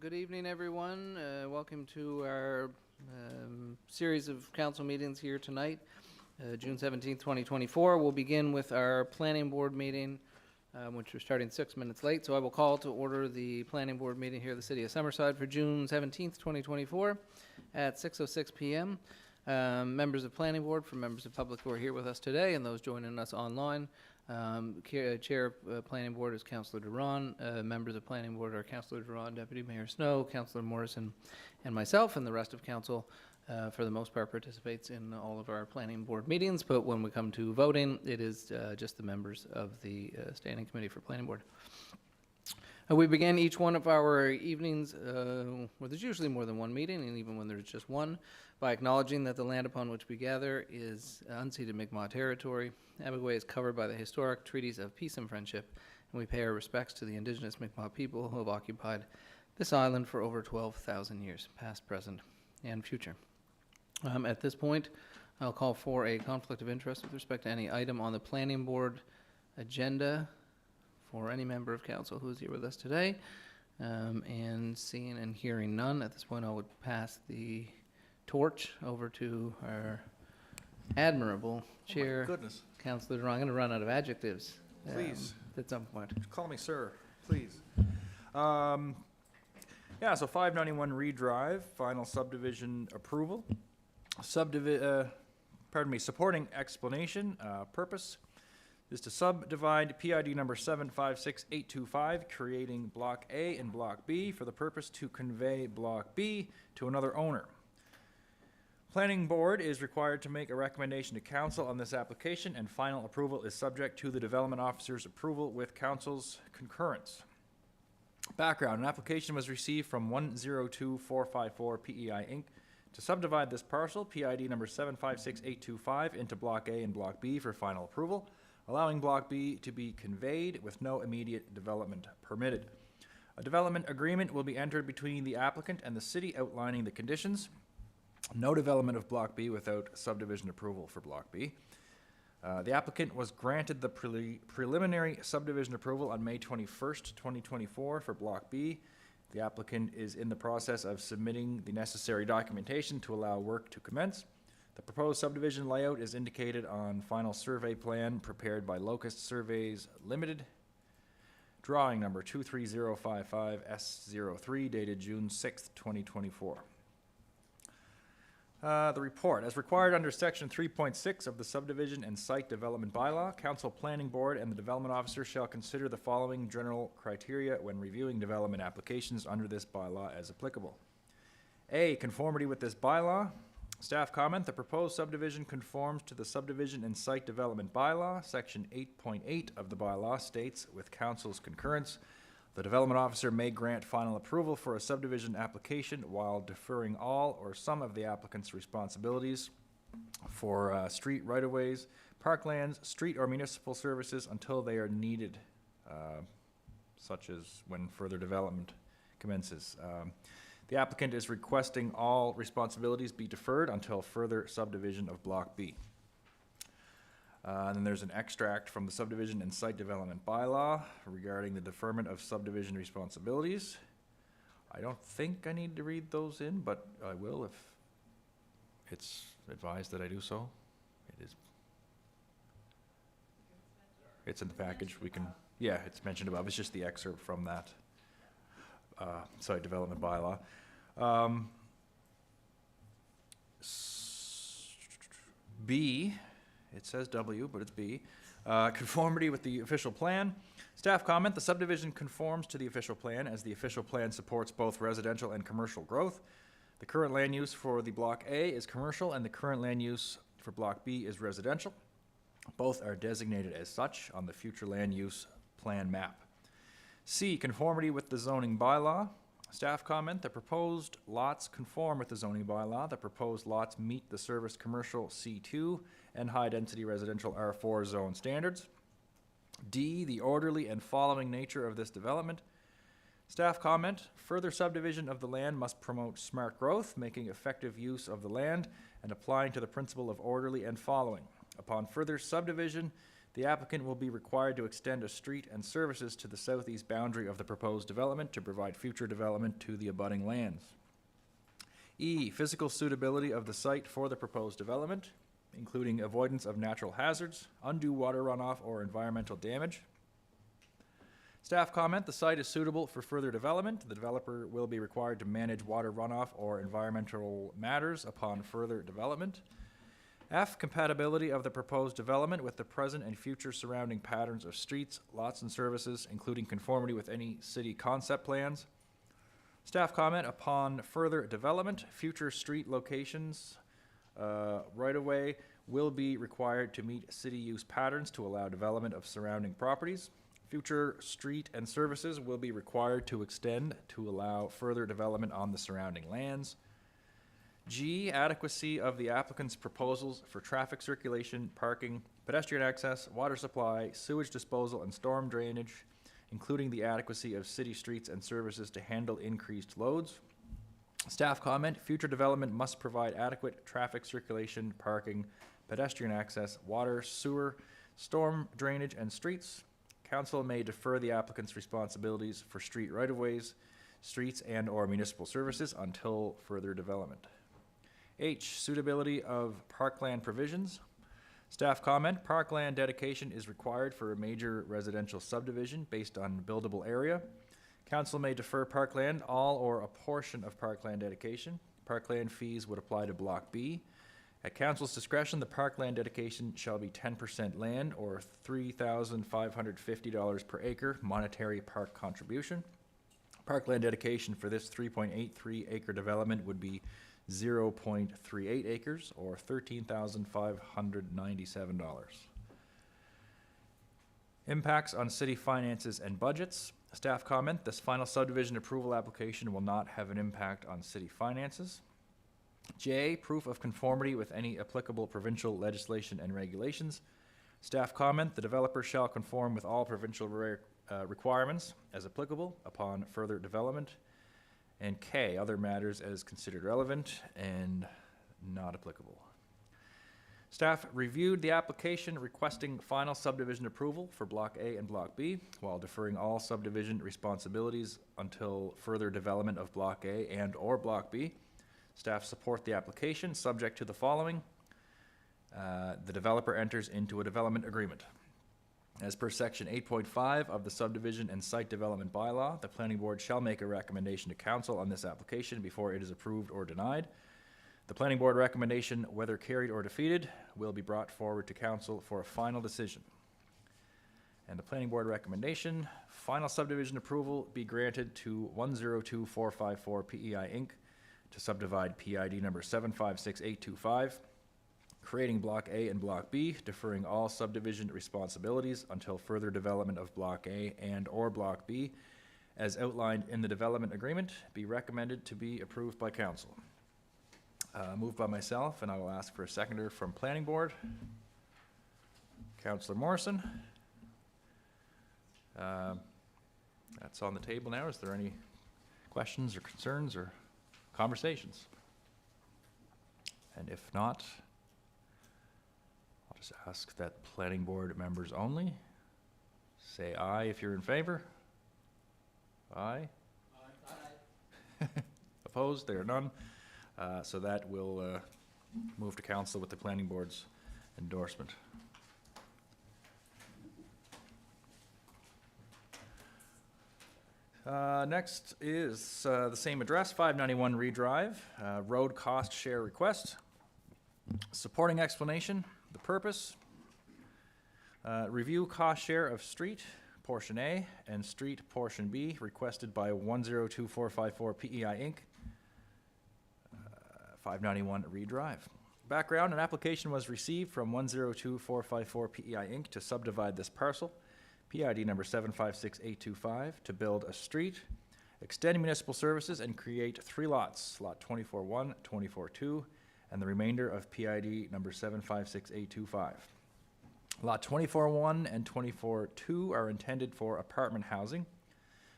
Good evening, everyone. Welcome to our series of council meetings here tonight, June 17th, 2024. We'll begin with our planning board meeting, which we're starting 6 minutes late. So I will call to order the planning board meeting here at the City of Summerside for June 17th, 2024 at 6:06 p.m. Members of planning board, for members of public who are here with us today and those joining us online. Chair of Planning Board is Councillor Duran. Members of Planning Board are Councillor Duran, Deputy Mayor Snow, Councillor Morrison, and myself, and the rest of Council, for the most part, participates in all of our Planning Board meetings, but when we come to voting, it is just the members of the Standing Committee for Planning Board. We begin each one of our evenings, where there's usually more than one meeting, and even when there's just one, by acknowledging that the land upon which we gather is unceded Mi'kmaq territory. Abagway is covered by the historic treaties of peace and friendship, and we pay our respects to the indigenous Mi'kmaq people who have occupied this island for over 12,000 years, past, present, and future. At this point, I'll call for a conflict of interest with respect to any item on the planning board agenda for any member of council who is here with us today. And seeing and hearing none, at this point I would pass the torch over to our admirable chair, Councillor Duran. I'm going to run out of adjectives. Please. At some point. Call me sir, please. Yeah, so 591 Reed Drive, final subdivision approval. Supporting explanation, purpose is to subdivide PID number 756825, creating Block A and Block B for the purpose to convey Block B to another owner. Planning Board is required to make a recommendation to Council on this application, and final approval is subject to the Development Officer's approval with Council's concurrence. Background: an application was received from 102454 PEI Inc. to subdivide this parcel, PID number 756825, into Block A and Block B for final approval, allowing Block B to be conveyed with no immediate development permitted. A development agreement will be entered between the applicant and the city outlining the conditions. No development of Block B without subdivision approval for Block B. The applicant was granted the preliminary subdivision approval on May 21st, 2024 for Block B. The applicant is in the process of submitting the necessary documentation to allow work to commence. The proposed subdivision layout is indicated on final survey plan prepared by Locust Surveys Limited. Drawing number 23055S03 dated June 6th, 2024. The report. As required under Section 3.6 of the Subdivision and Site Development Bylaw, Council, Planning Board, and the Development Officer shall consider the following general criteria when reviewing development applications under this bylaw as applicable. A. Conformity with this bylaw. Staff comment: the proposed subdivision conforms to the Subdivision and Site Development Bylaw. Section 8.8 of the bylaw states, with Council's concurrence, the Development Officer may grant final approval for a subdivision application while deferring all or some of the applicant's responsibilities for street right-of-ways, parklands, street or municipal services until they are needed, such as when further development commences. The applicant is requesting all responsibilities be deferred until further subdivision of Block B. And then there's an extract from the Subdivision and Site Development Bylaw regarding the deferment of subdivision responsibilities. I don't think I need to read those in, but I will if it's advised that I do so. It's in the package. We can, yeah, it's mentioned above. It's just the excerpt from that Site Development Bylaw. B. It says W, but it's B. Conformity with the official plan. Staff comment: the subdivision conforms to the official plan as the official plan supports both residential and commercial growth. The current land use for the Block A is commercial and the current land use for Block B is residential. Both are designated as such on the future land use plan map. C. Conformity with the zoning bylaw. Staff comment: the proposed lots conform with the zoning bylaw. The proposed lots meet the service commercial C2 and high-density residential R4 zone standards. D. The orderly and following nature of this development. Staff comment: further subdivision of the land must promote smart growth, making effective use of the land and applying to the principle of orderly and following. Upon further subdivision, The applicant will be required to extend a street and services to the southeast boundary of the proposed development to provide future development to the abutting lands. E, physical suitability of the site for the proposed development, including avoidance of natural hazards, undue water runoff, or environmental damage. Staff comment, the site is suitable for further development. The developer will be required to manage water runoff or environmental matters upon further development. F, compatibility of the proposed development with the present and future surrounding patterns of streets, lots, and services, including conformity with any city concept plans. Staff comment, upon further development, future street locations, right-of-way will be required to meet city use patterns to allow development of surrounding properties. Future street and services will be required to extend to allow further development on the surrounding lands. G, adequacy of the applicant's proposals for traffic circulation, parking, pedestrian access, water supply, sewage disposal, and storm drainage, including the adequacy of city streets and services to handle increased loads. Staff comment, future development must provide adequate traffic circulation, parking, pedestrian access, water, sewer, storm drainage, and streets. Council may defer the applicant's responsibilities for street right-of-ways, streets, and/or municipal services until further development. H, suitability of parkland provisions. Staff comment, parkland dedication is required for a major residential subdivision based on buildable area. Council may defer parkland, all or a portion of parkland dedication. Parkland fees would apply to Block B. At Council's discretion, the parkland dedication shall be 10% land or $3,550 per acre monetary park contribution. Parkland dedication for this 3.83 acre development would be 0.38 acres or $13,597. Impacts on city finances and budgets. Staff comment, this final subdivision approval application will not have an impact on city finances. J, proof of conformity with any applicable provincial legislation and regulations. Staff comment, the developer shall conform with all provincial requirements as applicable upon further development. And K, other matters as considered relevant and not applicable. Staff reviewed the application requesting final subdivision approval for Block A and Block B while deferring all subdivision responsibilities until further development of Block A and/or Block B. Staff support the application subject to the following. The developer enters into a development agreement. As per section 8.5 of the subdivision and site development bylaw, the planning board shall make a recommendation to council on this application before it is approved or denied. The planning board recommendation, whether carried or defeated, will be brought forward to council for a final decision. And the planning board recommendation, final subdivision approval be granted to 102454 PEI Inc. to subdivide PID number 756825, creating Block A and Block B, deferring all subdivision responsibilities until further development of Block A and/or Block B, as outlined in the development agreement, be recommended to be approved by council. Moved by myself, and I will ask for a seconder from Planning Board. Councillor Morrison. That's on the table now. Is there any questions or concerns or conversations? And if not, I'll just ask that Planning Board members only say aye if you're in favor. Aye. Aye. Opposed? There are none. So that will move to council with the Planning Board's endorsement. Next is the same address, 591 Reed Drive, road cost share request. Supporting explanation, the purpose, review cost share of street, portion A, and street, portion B, requested by 102454 PEI Inc., 591 Reed Drive. Background, an application was received from 102454 PEI Inc. to subdivide this parcel, PID number 756825, to build a street, extend municipal services, and create 3 lots, lot 24-1, 24-2, and the remainder of PID number 756825. Lot 24-1 and 24-2 are intended for apartment housing.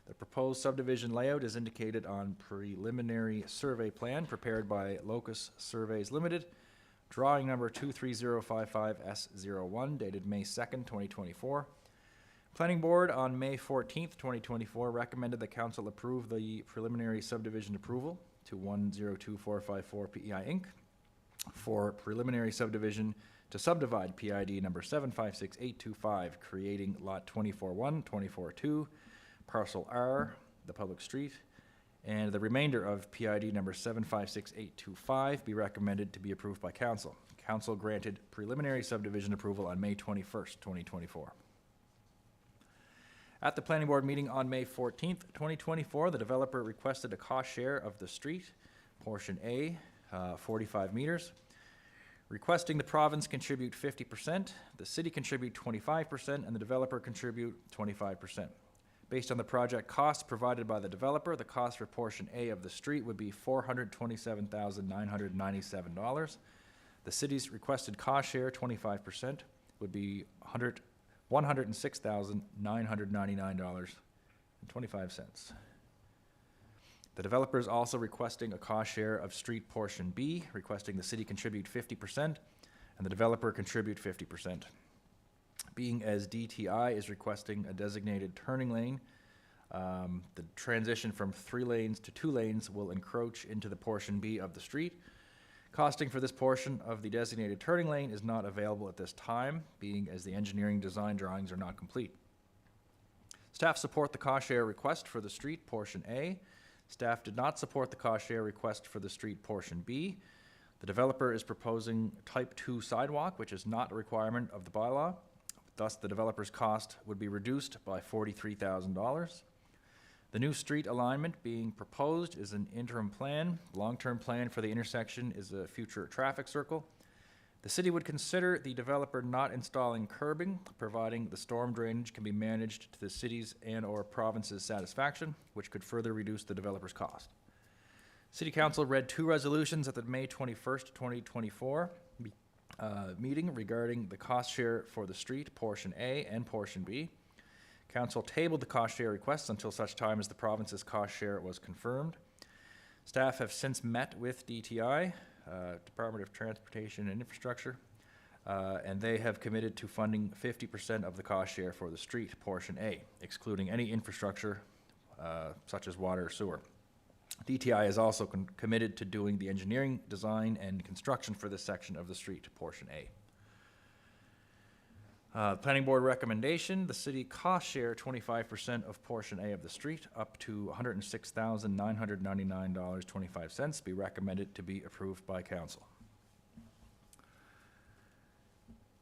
The proposed subdivision layout is indicated on preliminary survey plan prepared by Locus Surveys Limited, Drawing number 23055S01 dated May 2nd, 2024. Planning Board on May 14th, 2024 recommended the council approve the preliminary subdivision approval to 102454 PEI Inc. for preliminary subdivision to subdivide PID number 756825, creating lot 24-1, 24-2, parcel R, the public street, and the remainder of PID number 756825 be recommended to be approved by council. Council granted preliminary subdivision approval on May 21st, 2024. At the planning board meeting on May 14th, 2024, the developer requested a cost share of the street, portion A, 45 meters, requesting the province contribute 50%, the city contribute 25%, and the developer contribute 25%. Based on the project costs provided by the developer, the cost for portion A of the street would be $427,997. The city's requested cost share, 25%, would be $106,999.25. The developer is also requesting a cost share of street portion B, requesting the city contribute 50% and the developer contribute 50%. Being as DTI is requesting a designated turning lane, the transition from 3 lanes to 2 lanes will encroach into the portion B of the street. Costing for this portion of the designated turning lane is not available at this time, being as the engineering design drawings are not complete. Staff support the cost share request for the street portion A. Staff did not support the cost share request for the street portion B. The developer is proposing type 2 sidewalk, which is not a requirement of the bylaw. Thus, the developer's cost would be reduced by $43,000. The new street alignment being proposed is an interim plan. Long-term plan for the intersection is a future traffic circle. The city would consider the developer not installing curbing, providing the storm drainage can be managed to the city's and/or province's satisfaction, which could further reduce the developer's cost. City Council read 2 resolutions at the May 21st, 2024 meeting regarding the cost share for the street, portion A and portion B. Council tabled the cost share requests until such time as the province's cost share was confirmed. Staff have since met with DTI, Department of Transportation and Infrastructure, and they have committed to funding 50% of the cost share for the street, portion A, excluding any infrastructure such as water or sewer. DTI is also committed to doing the engineering, design, and construction for this section of the street, portion A. Planning board recommendation, the city cost share 25% of portion A of the street up to $106,999.25 be recommended to be approved by council.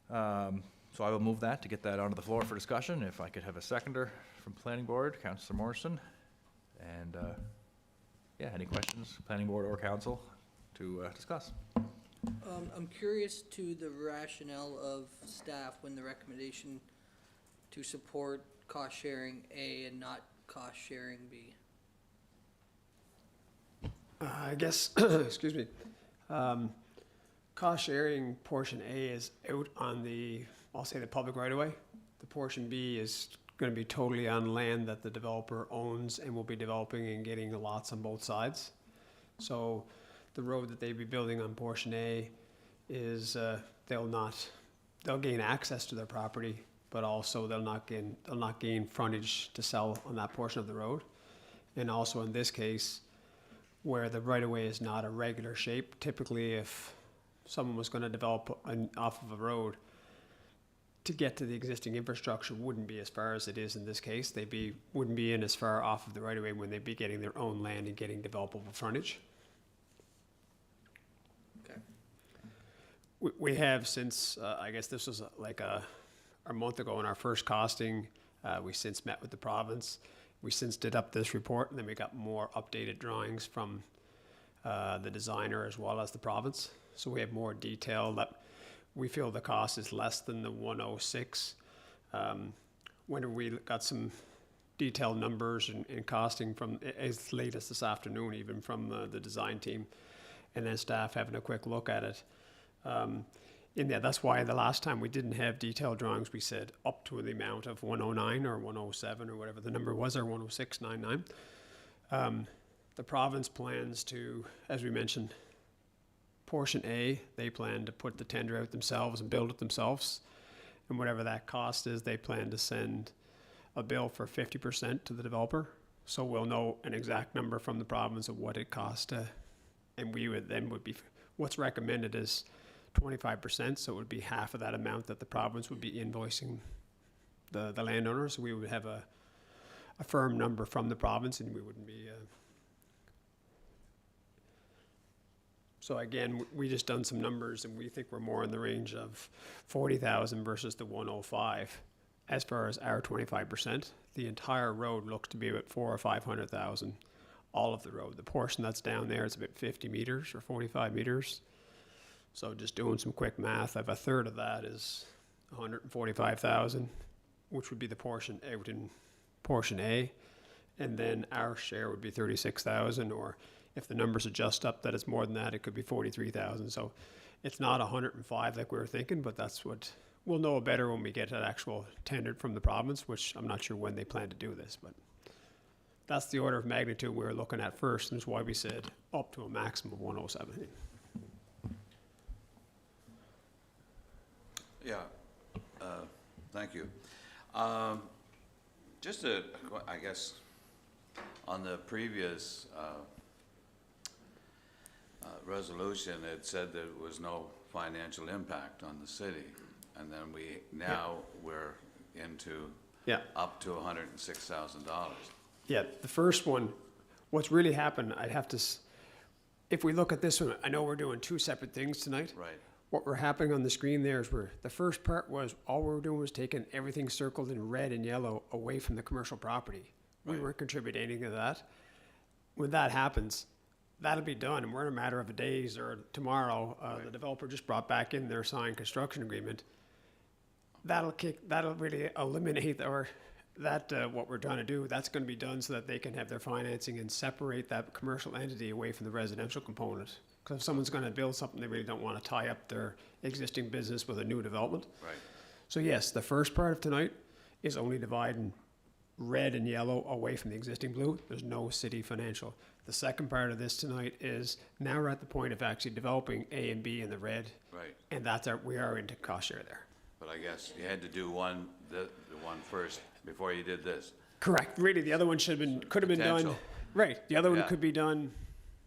So I will move that to get that onto the floor for discussion. If I could have a seconder from planning board, Councillor Morrison. And yeah, any questions, planning board or council to discuss? I'm curious to the rationale of staff when the recommendation to support cost sharing A and not cost sharing B. I guess, excuse me, cost sharing portion A is out on the, I'll say the public right of way. The portion B is going to be totally on land that the developer owns and will be developing and getting the lots on both sides. So the road that they'd be building on portion A is they'll gain access to their property, but also they'll not gain frontage to sell on that portion of the road. And also in this case, where the right of way is not a regular shape, typically if someone was going to develop off of a road, to get to the existing infrastructure wouldn't be as far as it is in this case. Wouldn't be in as far off of the right of way when they'd be getting their own land and getting developable frontage. Okay. We have since, I guess this was like a month ago in our first costing, we since met with the province. We since did up this report, and then we got more updated drawings from the designer as well as the province. So we have more detail that we feel the cost is less than the 106. When we got some detailed numbers and costing from as late as this afternoon, even from the design team, and then staff having a quick look at it. In there, that's why the last time we didn't have detailed drawings, we said up to the amount of 109 or 107 or whatever the number was, or 106.99. The province plans to, as we mentioned, portion A, they plan to put the tender out themselves and build it themselves. And whatever that cost is, they plan to send a bill for 50% to the developer. So we'll know an exact number from the province of what it costs to, and we would be, what's recommended is 25%, so it would be half of that amount that the province would be invoicing the landowner. So we would have a firm number from the province, and we wouldn't be, so again, we just done some numbers, and we think we're more in the range of 40,000 versus the 105. As far as our 25%, the entire road looks to be about 400,000 or 500,000. All of the road, the portion that's down there is about 50 meters or 45 meters. So just doing some quick math, a third of that is 145,000, which would be the portion out in portion A, and then our share would be 36,000, or if the numbers adjust up that it's more than that, it could be 43,000. So it's not 105 like we were thinking, but that's what we'll know better when we get an actual tender from the province, which I'm not sure when they plan to do this, but that's the order of magnitude we were looking at first, and that's why we said up to a maximum of 107. Yeah, thank you. Just I guess, on the previous resolution, it said there was no financial impact on the city. And then we're into Yeah. up to $106,000. Yeah, the first one, what's really happened, if we look at this one, I know we're doing two separate things tonight. Right. What we're happening on the screen there is the first part was, all we were doing was taking everything circled in red and yellow away from the commercial property. We Right. weren't contributing anything to that. When that happens, that'll be done, and we're in a matter of days or tomorrow. The developer just brought back in their signed construction agreement. That'll really eliminate what we're trying to do. That's going to be done so that they can have their financing and separate that commercial entity away from the residential component. Because if someone's going to build something, they really don't want to tie up their existing business with a new development. Right. So yes, the first part of tonight is only dividing red and yellow away from the existing blue. There's no city financial. The second part of this tonight is, now we're at the point of actually developing A and B in the red. Right. And we are into cost share there. But I guess you had to do the one first before you did this. Correct. Really, the other one could have been done. Potential. Right. The other one Yeah. could be done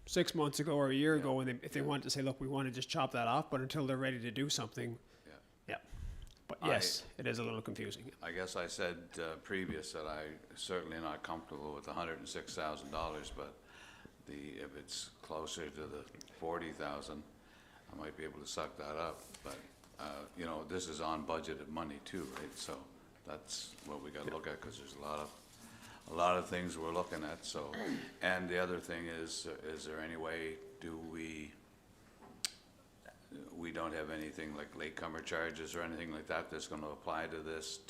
6 months ago or a year ago, and if they wanted to say, look, we want to just chop that off, but until they're ready to do something. Yeah. Yeah. But yes, it is a little confusing. I guess I said previous that I certainly not comfortable with $106,000, but if it's closer to the 40,000, I might be able to suck that up. But this is on budgeted money too, right? So that's what we got to look at, because there's a lot of things we're looking at. So, and the other thing is there any way we don't have anything like latecomer charges or anything like that that's going to apply to this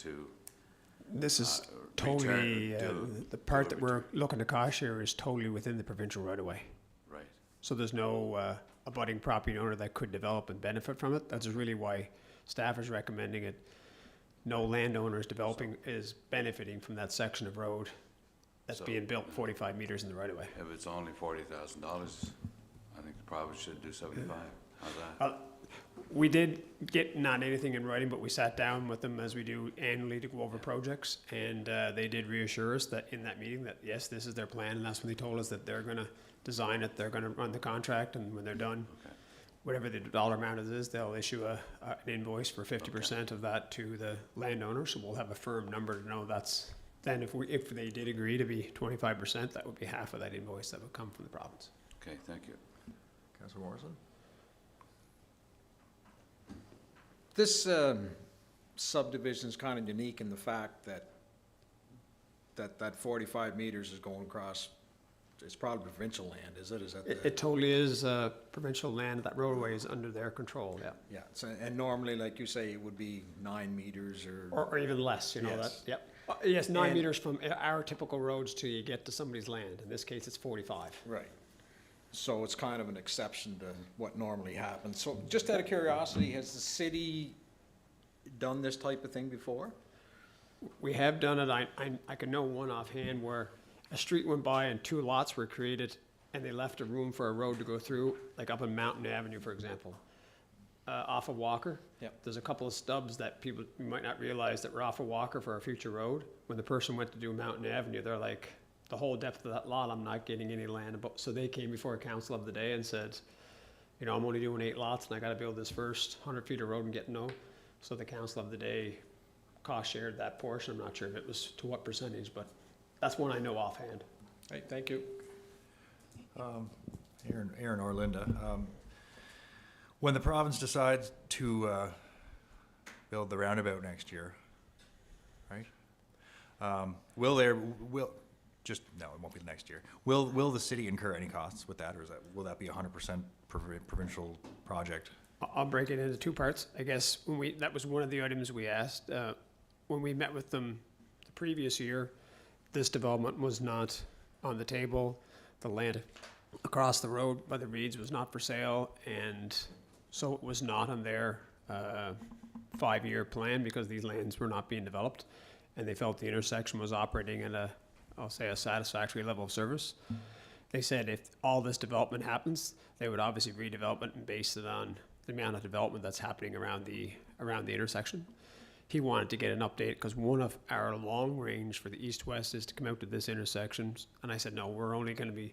This is return totally, to- the part to that we're looking to cost share is totally within the provincial right of way. Right. So there's no abutting property owner that could develop and benefit from it. That's really why staff is recommending it. No landowners developing is benefiting from that section of road that's So- being built 45 meters in the right of way. If it's only $40,000, I think the province should do 75. How's that? We did get not anything in writing, but we sat down with them as we do annually to go over projects, and they did reassure us that in that meeting that yes, this is their plan, and that's when they told us that they're going to design it, they're going to run the contract, and when they're done, Okay. whatever the dollar amount is, they'll issue an invoice for 50% of that to the landowner. So we'll have a firm number to know that's. Then if they did agree to be 25%, that would be half of that invoice that would come from the province. Okay, thank you. Councilor Morrison? This subdivision is kind of unique in the fact that 45 meters is going across, it's probably provincial land, is it? Is that the? It totally is provincial land. That roadway is under their control. Yeah. Yeah, and normally, like you say, it would be 9 meters Or even less, you know, Yes. that, yep. Yes, 9 And- meters from our typical roads till you get to somebody's land. In this case, it's 45. Right. So it's kind of an exception to what normally happens. So just out of curiosity, has the city done this type of thing before? We have done it. I can know one offhand where a street went by and 2 lots were created and they left a room for a road to go through, like up on Mountain Avenue, for example, off of Walker. Yep. There's a couple of stubs that people might not realize that were off of Walker for a future road. When the person went to do Mountain Avenue, they're like, the whole depth of that lot, I'm not getting any land. So they came before a council of the day and said, you know, I'm only doing 8 lots and I gotta build this first 100 feet of road and get no. So the council of the day cost shared that portion. I'm not sure if it was to what percentage, but that's one I know offhand. Right, thank you. Aaron or Linda, when the province decides to build the roundabout next year, right? No, it won't be next year. Will the city incur any costs with that, or will that be 100% provincial project? I'll break it into 2 parts. I guess that was one of the items we asked. When we met with them the previous year, this development was not on the table. The land across the road by the Reeds was not for sale, and so it was not on their 5-year plan because these lands were not being developed, and they felt the intersection was operating at I'll say a satisfactory level of service. They said if all this development happens, they would obviously redevelop it and base it on the amount of development that's happening around the intersection. He wanted to get an update because one of our long range for the east-west is to come out to this intersection. And I said, no, we're only going to be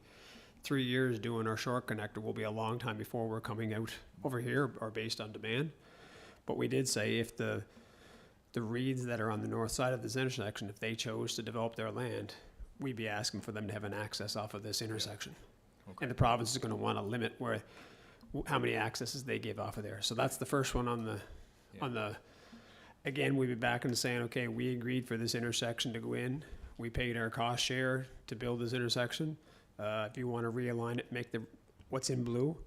3 years doing our short connector. Will be a long time before we're coming out over here or based on demand. But we did say if the Reeds that are on the north side of this intersection, if they chose to develop their land, we'd be asking for them to have an access off of this intersection. Okay. And the province is going to want to limit how many accesses they give off of there. So that's the first one on the, again, we'd be back into saying, okay, we agreed for this intersection to go in. We paid our cost share to build this intersection. If you want to realign it, make what's in blue,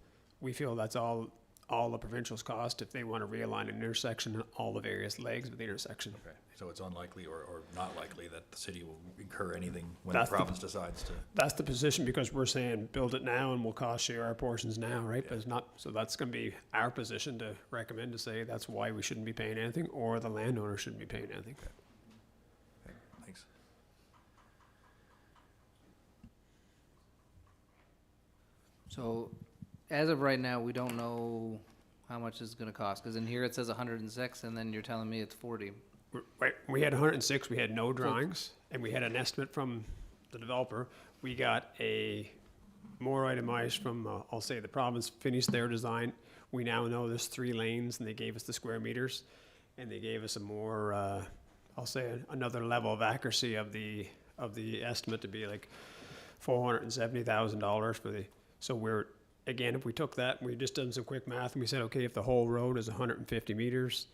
we feel that's all the provincial's cost if they want to realign an intersection and all the various legs of the intersection. Okay, so it's unlikely or not likely that the city will incur anything when That's the province decides to. That's the position because we're saying build it now and we'll cost share our portions now, right? But it's not, so that's going to be our position to recommend to say that's why we shouldn't be paying anything or the landowner shouldn't be paying anything. Okay, thanks. So, as of right now, we don't know how much it's gonna cost, because in here it says 106, and then you're telling me it's 40. Right, we had 106, we had no drawings, and we had an estimate from the developer. We got a more itemized from, I'll say the province finished their design. We now know there's 3 lanes, and they gave us the square meters, and they gave us a more, I'll say another level of accuracy of the estimate to be like $470,000 for the, so we're, again, if we took that, we just done some quick math, and we said, okay, if the whole road is 150 meters,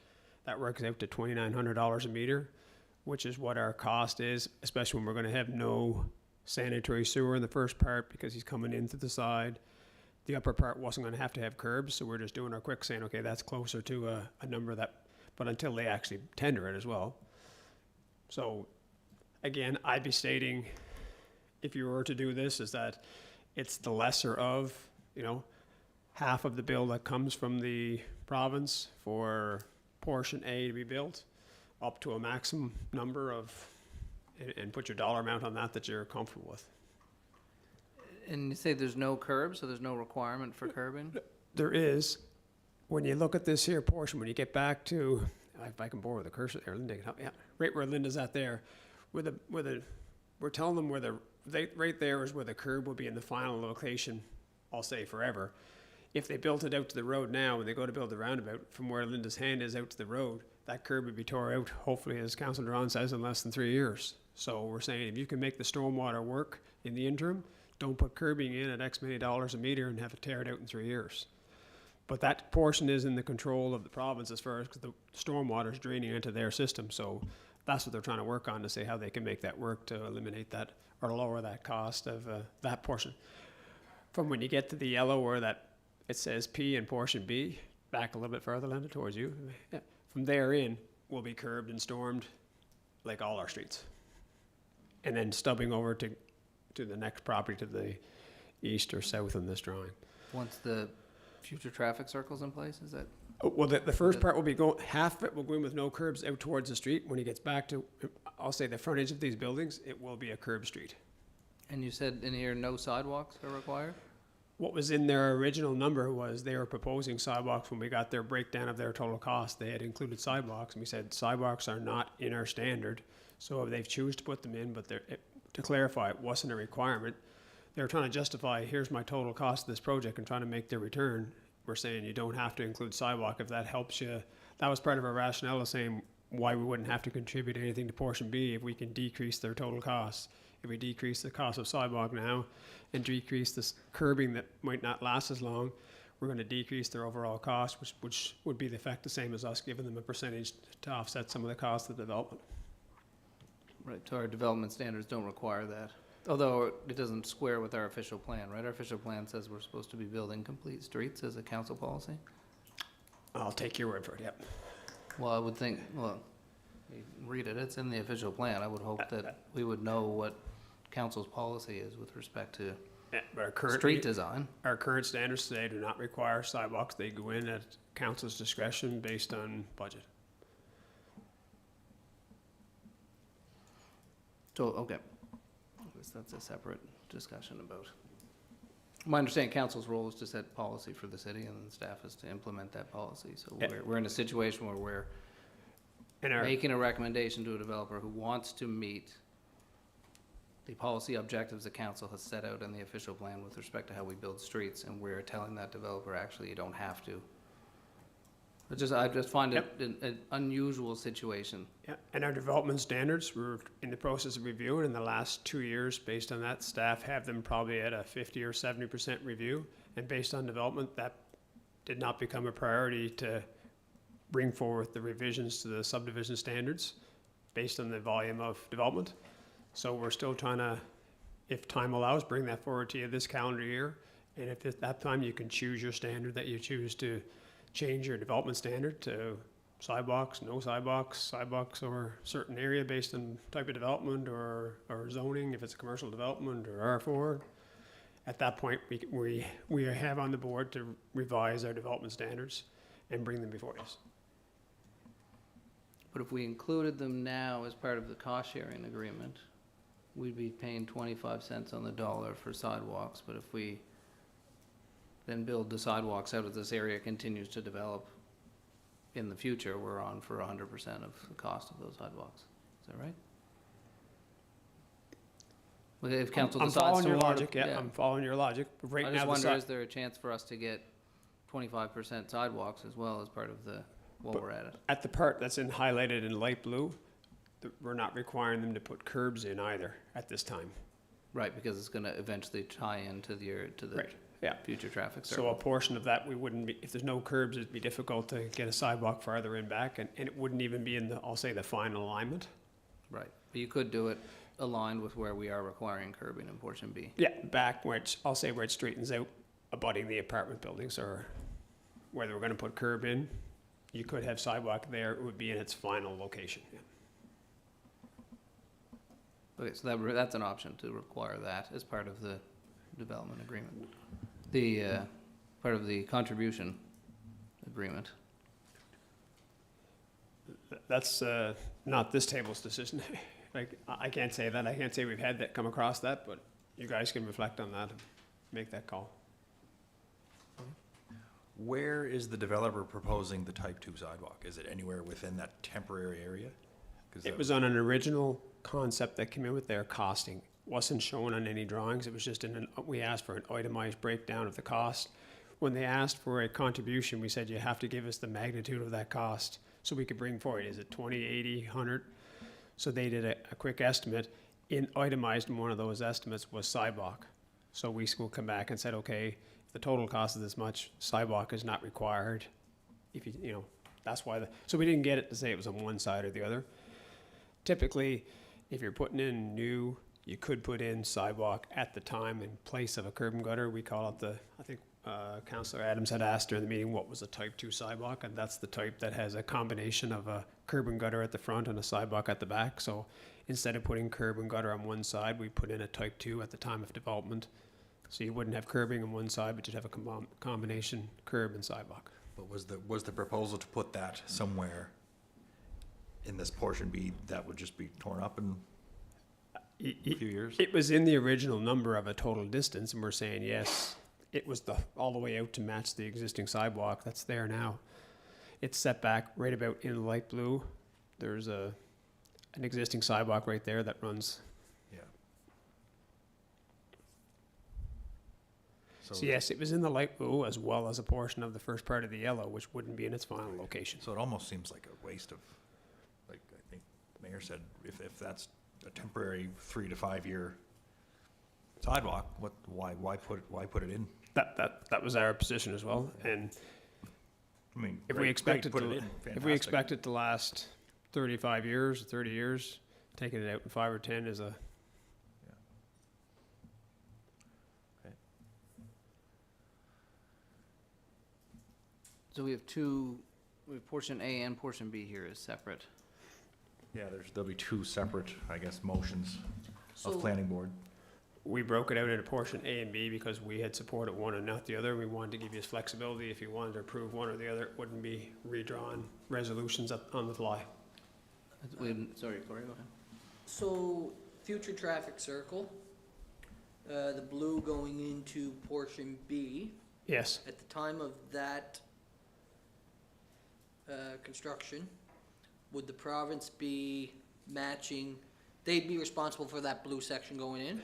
that works out to $2,900 a meter, which is what our cost is, especially when we're gonna have no sanitary sewer in the first part because he's coming in through the side. The upper part wasn't gonna have to have curbs, so we're just doing our quick saying, okay, that's closer to a number that, but until they actually tender it as well. So, again, I'd be stating, if you were to do this, is that it's the lesser of, half of the bill that comes from the province for portion A to be built, up to a maximum number of, and put your dollar amount on that you're comfortable with. And you say there's no curb, so there's no requirement for curbing? There is, when you look at this here portion, when you get back to, if I can borrow the cursor there, Linda can help me out, right where Linda's at there, we're telling them right there is where the curb will be in the final location, I'll say forever. If they built it out to the road now, when they go to build the roundabout, from where Linda's hand is out to the road, that curb would be tore out, hopefully, as Councillor Ron says, in less than 3 years. So we're saying if you can make the stormwater work in the interim, don't put curbing in at X many dollars a meter and have it tear it out in 3 years. But that portion is in the control of the province as far as, because the stormwater is draining into their system. So that's what they're trying to work on to see how they can make that work to eliminate that or lower that cost of that portion. From when you get to the yellow where that it says P in portion B, back a little bit further, Linda, towards you. Yeah. From there in, will be curbed and stormed like all our streets. And then stubbing over to the next property to the east or south in this drawing. Once the future traffic circle's in place, is that? Well, the first part will be half of it will go in with no curbs out towards the street. When he gets back to, I'll say the frontage of these buildings, it will be a curb street. And you said in here, no sidewalks are required? What was in their original number was they were proposing sidewalks. When we got their breakdown of their total cost, they had included sidewalks, and we said sidewalks are not in our standard. So if they've choose to put them in, but to clarify, it wasn't a requirement. They were trying to justify, here's my total cost of this project, and trying to make their return. We're saying you don't have to include sidewalk if that helps you. That was part of our rationale of saying why we wouldn't have to contribute anything to portion B if we can decrease their total costs. If we decrease the cost of sidewalk now and decrease this curbing that might not last as long, we're going to decrease their overall cost, which would be the effect the same as us giving them a percentage to offset some of the cost of development. Right, so our development standards don't require that. Although it doesn't square with our official plan, right? Our official plan says we're supposed to be building complete streets as a council policy. I'll take your word for it, yep. Well, I would think, well, you read it, it's in the official plan. I would hope that we would know what council's policy is with respect to Yeah, but our current, street design. our current standards today do not require sidewalks. They go in at council's discretion based on budget. So, okay. I guess that's a separate discussion about. My understanding, council's role is to set policy for the city, and then staff is to implement that policy. So Yeah. we're in a situation where we're And our, making a recommendation to a developer who wants to meet the policy objectives the council has set out in the official plan with respect to how we build streets, and we're telling that developer, actually, you don't have to. I just find it an unusual situation. yeah, and our development standards, we're in the process of reviewing in the last 2 years. Based on that, staff have them probably at a 50 or 70% review. And based on development, that did not become a priority to bring forward the revisions to the subdivision standards based on the volume of development. So we're still trying to, if time allows, bring that forward to you this calendar year. And if at that time you can choose your standard, that you choose to change your development standard to sidewalks, no sidewalks, sidewalks over a certain area based on type of development or zoning, if it's a commercial development or R4. At that point, we have on the board to revise our development standards and bring them before us. But if we included them now as part of the cost-sharing agreement, we'd be paying 25 cents on the dollar for sidewalks. But if we then build the sidewalks out as this area continues to develop in the future, we're on for 100% of the cost of those sidewalks. Is that right? Well, if council I'm decides following to your award logic, it- yeah, I'm following your logic. But right I now, just the wonder, si- is there a chance for us to get 25% sidewalks as well as part of the, while But- we're at it? at the part that's highlighted in light blue, we're not requiring them to put curbs in either at this time. Right, because it's gonna eventually tie into the Right, yeah. future traffic So a circle. portion of that, we wouldn't be, if there's no curbs, it'd be difficult to get a sidewalk farther in back, and it wouldn't even be in the, I'll say, the final alignment. Right, but you could do it aligned with where we are requiring curbing in portion B. Yeah, back where it's, I'll say where it straightens out, abutting the apartment buildings, or whether we're gonna put curb in, you could have sidewalk there, it would be in its final location, yeah. Okay, so that's an option, to require that as part of the development agreement. The, part of the contribution agreement. That's not this table's decision. Like, I can't say that. I can't say we've had that, come across that, but you guys can reflect on that and make that call. Where is the developer proposing the type 2 sidewalk? Is it anywhere within that temporary area? 'Cause It that was on an original concept that came in with their costing. Wasn't shown on any drawings. It was just we asked for an itemized breakdown of the cost. When they asked for a contribution, we said, you have to give us the magnitude of that cost so we could bring forward. Is it 20, 80, 100? So they did a quick estimate. Itemized in one of those estimates was sidewalk. So we will come back and said, okay, if the total cost is this much, sidewalk is not required. If that's why so we didn't get it to say it was on one side or the other. Typically, if you're putting in new, you could put in sidewalk at the time in place of a curb and gutter. We call it I think Councillor Adams had asked during the meeting what was a type 2 sidewalk, and that's the type that has a combination of a curb and gutter at the front and a sidewalk at the back. So instead of putting curb and gutter on one side, we put in a type 2 at the time of development. So you wouldn't have curbing on one side, but you'd have a combination curb and sidewalk. But was the proposal to put that somewhere in this portion B that would just be torn up and? a few years? It was in the original number of a total distance, and we're saying, yes, it was all the way out to match the existing sidewalk that's there now. It's set back right about in light blue. There's an existing sidewalk right there that runs. Yeah. So yes, it was in the light blue as well as a portion of the first part of the yellow, which wouldn't be in its final location. So it almost seems like a waste of, like, I think the Mayor said, if that's a temporary 3 to 5 year sidewalk, why put it in? That was our position as well, and I mean, if we great, expect it put to, it in, if we fantastic. expect it to last 35 years, 30 years, taking it out in 5 or 10 is a, So we have portion A and portion B here is separate. Yeah, there'll be 2 separate, I guess, motions So- of planning board. we broke it out into portion A and B because we had supported one and not the other. We wanted to give you flexibility. If you wanted to approve one or the other, it wouldn't be redrawn resolutions on the fly. Sorry, Corey, go ahead. So, future traffic circle, the blue going into portion B, Yes, at the time of that construction, would the province be matching, they'd be responsible for that blue section going in?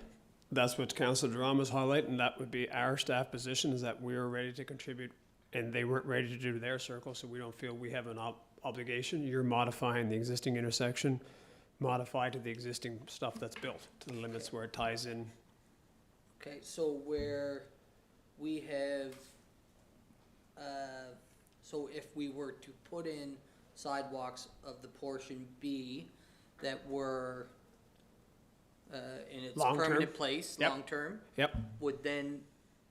that's what Councilor Durham is highlighting. That would be our staff position, is that we were ready to contribute and they weren't ready to do their circle, so we don't feel we have an obligation. You're modifying the existing intersection, modify to the existing stuff that's built, to the limits where it ties in. Okay, so where we have, so if we were to put in sidewalks of the portion B that were in its Long-term. permanent place, Yep. long-term, Yep, would then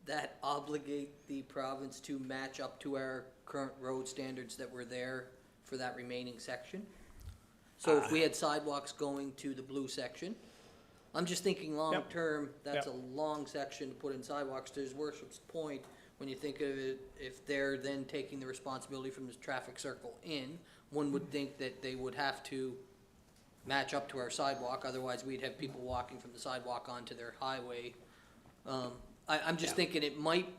that obligate the province to match up to our current road standards that were there for that remaining section? So if we had sidewalks going to the blue section, I'm just thinking long-term, that's a Yep. long section to put in sidewalks. To his worship's point, when you think of it, if they're then taking the responsibility from the traffic circle in, one would think that they would have to match up to our sidewalk, otherwise we'd have people walking from the sidewalk onto their highway. I'm just Yeah. thinking it might,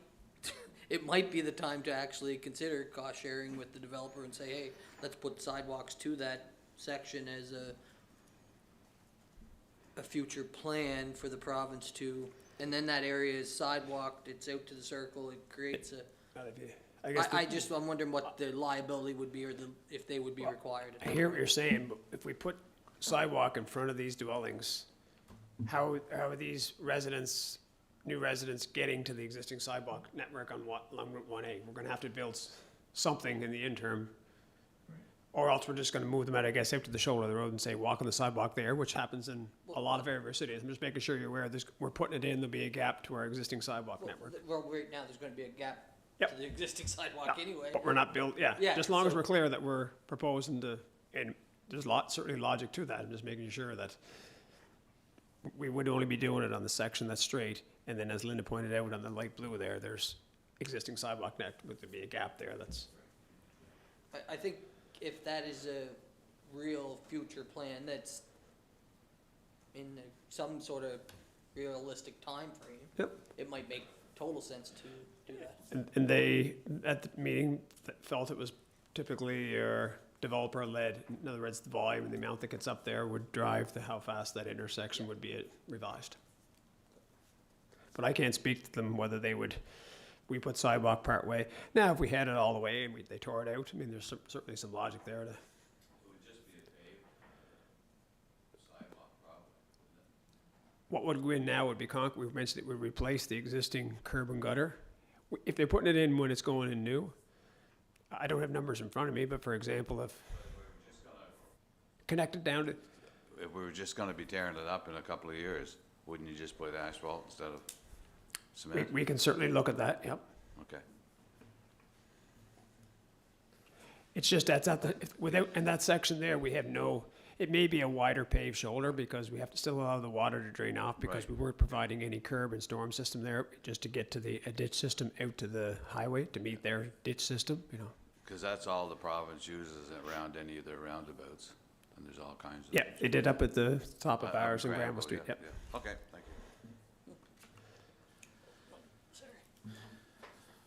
it might be the time to actually consider cost sharing with the developer and say, hey, let's put sidewalks to that section as a future plan for the province to, and then that area is sidewalked, it's out to the circle, it creates a, I guess. I'm wondering what the liability would be, or if they would be required. I hear what you're saying, but if we put sidewalk in front of these dwellings, how are these residents, new residents getting to the existing sidewalk network on along Route 1A? We're gonna have to build something in the interim. Or else we're just gonna move them out, I guess, out to the shoulder of the road and say, walk on the sidewalk there, which happens in a lot of our cities. I'm just making sure you're aware, we're putting it in, there'll be a gap to our existing sidewalk network. Well, right now, there's gonna be a gap Yep. to the existing sidewalk Yeah, anyway. But we're not Yeah, just as long as so- we're clear that we're proposing to, and there's certainly logic to that, I'm just making sure that we would only be doing it on the section that's straight, and then as Linda pointed out, on the light blue there's existing sidewalk net, would there be a gap there that's, I think if that is a real future plan that's in some sort of realistic time frame, Yep. it might make total sense to do that. and they, at the meeting, felt it was typically developer-led. In other words, the volume and the amount that gets up there would drive to how fast that intersection would be revised. But I can't speak to them whether we put sidewalk part way. Now, if we had it all the way and they tore it out, I mean, there's certainly some logic there to. It would just be a paved sidewalk problem, wouldn't it? What would go in now would be we've mentioned it would replace the existing curb and gutter. If they're putting it in when it's going in new, I don't have numbers in front of me, but for example, if connect it down to, If we were just gonna be tearing it up in a couple of years, wouldn't you just put asphalt instead of cement? we can certainly look at that, yep. Okay. It's just that's without, in that section there, we have it may be a wider paved shoulder because we have to still allow the water to drain off because Right. we weren't providing any curb and storm system there, just to get to a ditch system out to the highway to meet their ditch system, Because that's all the province uses around any of their roundabouts. and there's all kinds of. Yeah, they did up at the top of ours in Granville, Granville Street, yeah, yep. yeah. Okay, thank you.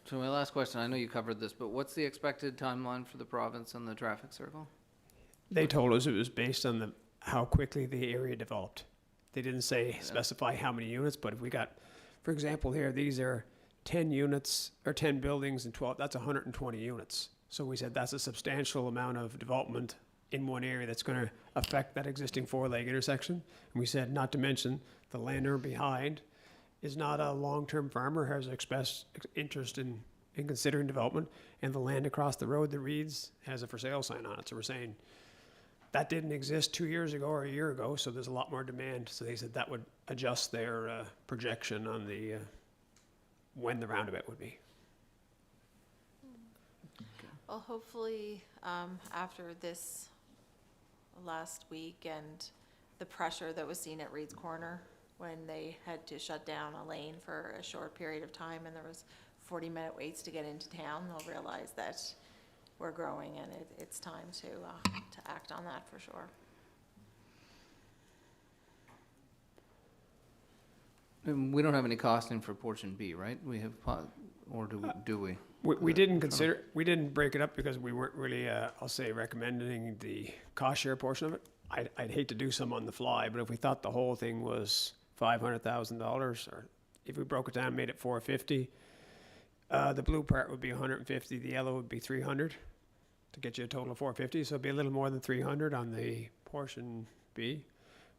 So my last question, I know you covered this, but what's the expected timeline for the province and the traffic circle? They told us it was based on how quickly the area developed. They didn't say, specify how many units, but if we got, for example, here, these are 10 units, or 10 buildings and 12, that's 120 units. So we said that's a substantial amount of development in one area that's gonna affect that existing four-leg intersection. And we said, not to mention, the landowner behind is not a long-term farmer, has expressed interest in considering development, and the land across the road, the Reeds, has a for sale sign on it. So we're saying, that didn't exist 2 years ago or a year ago, so there's a lot more demand. So they said that would adjust their projection on the when the roundabout would be. Well, hopefully, after this last week and the pressure that was seen at Reed's Corner when they had to shut down a lane for a short period of time and there was 40-minute waits to get into town, they'll realize that we're growing and it's time to act on that for sure. We don't have any costing for portion B, right? We have, or do we? We didn't consider, we didn't break it up because we weren't really, I'll say, recommending the cost share portion of it. I'd hate to do some on the fly, but if we thought the whole thing was $500,000, or if we broke it down and made it $450, the blue part would be 150, the yellow would be 300 to get you a total of 450. So it'd be a little more than 300 on the portion B.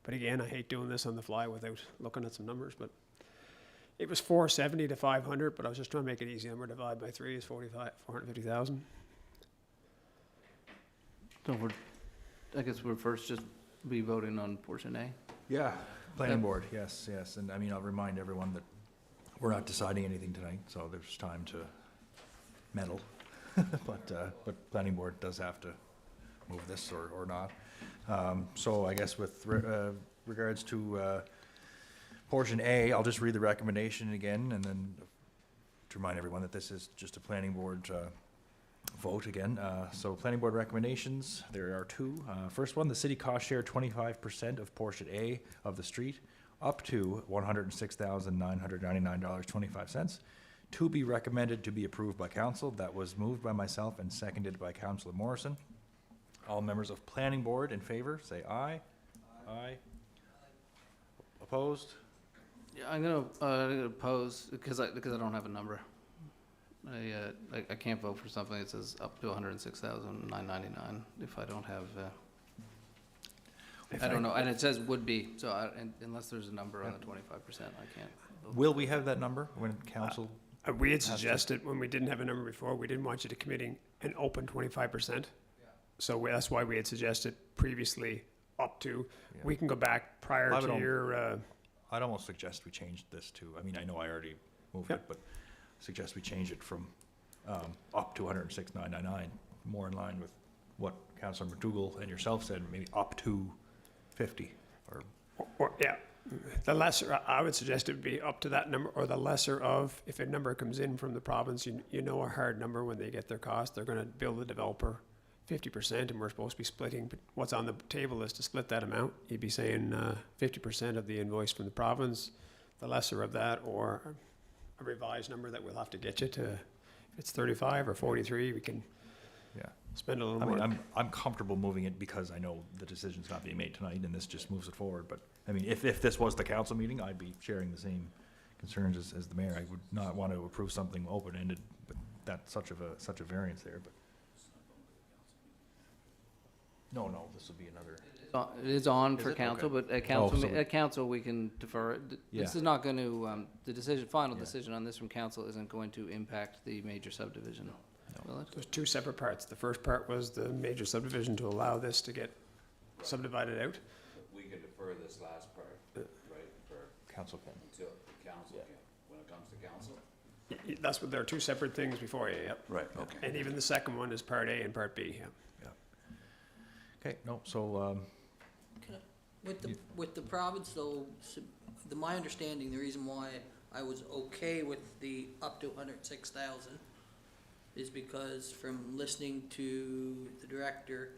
But again, I hate doing this on the fly without looking at some numbers, but it was 470 to 500, but I was just trying to make it easy. Number divided by 3 is 450,000. So I guess we're first just be voting on portion A. Yeah, planning board, yes, yes. And I mean, I'll remind everyone that we're not deciding anything tonight, so there's time to meddle. But planning board does have to move this or not. So I guess with regards to portion A, I'll just read the recommendation again, and then to remind everyone that this is just a planning board vote again. So planning board recommendations, there are two. First one, the city cost share 25% of portion A of the street, up to $106,999.25. To be recommended to be approved by council. That was moved by myself and seconded by Councillor Morrison. All members of planning board in favor, say aye. Aye. Opposed? Yeah, I'm gonna oppose because I don't have a number. I can't vote for something that says up to 106,999 if I don't have. I don't know, and it says would be, so unless there's a number on the 25%, I can't. vote. Will we have that number when council? We had suggested, when we didn't have a number before, we didn't want you to committing an open 25%. So that's why we had suggested previously up to. Yeah. We can go back prior I would to your, I'd almost suggest we change this to, I mean, I know I already moved Yep. it, but suggest we change it from up to 106,999, more in line with what Councillor McDougall and yourself said, maybe up to 50, or, yeah, the lesser, I would suggest it would be up to that number, or the lesser of, if a number comes in from the province, you know a hard number when they get their cost, they're gonna bill the developer 50%, and we're supposed to be splitting, but what's on the table is to split that amount. You'd be saying 50% of the invoice from the province, the lesser of that, or a revised number that we'll have to get you to, if it's 35 or 43, we can yeah. spend a little I more. mean, I'm comfortable moving it because I know the decision's not being made tonight, and this just moves it forward, but, I mean, if this was the council meeting, I'd be sharing the same concerns as the mayor. I would not want to approve something open-ended with that, such a variance there, but. No, this will be another. It is on Is for it? council, Okay. but at council, so we- at council, we can defer it. This Yeah. is not going to, the decision, final Yeah. decision on this from council isn't going to impact the major subdivision, will it? There's two separate parts. The first part was the major subdivision to allow this to get subdivided out. We can defer this last part, right, for, Council can. until the council can, when it comes to council? That's what, there are two separate things before you, yep. Right, okay. And even the second one is part A and part B, yeah. Okay, no, so, With the province though, my understanding, the reason why I was okay with the up to 106,000 is because from listening to the director,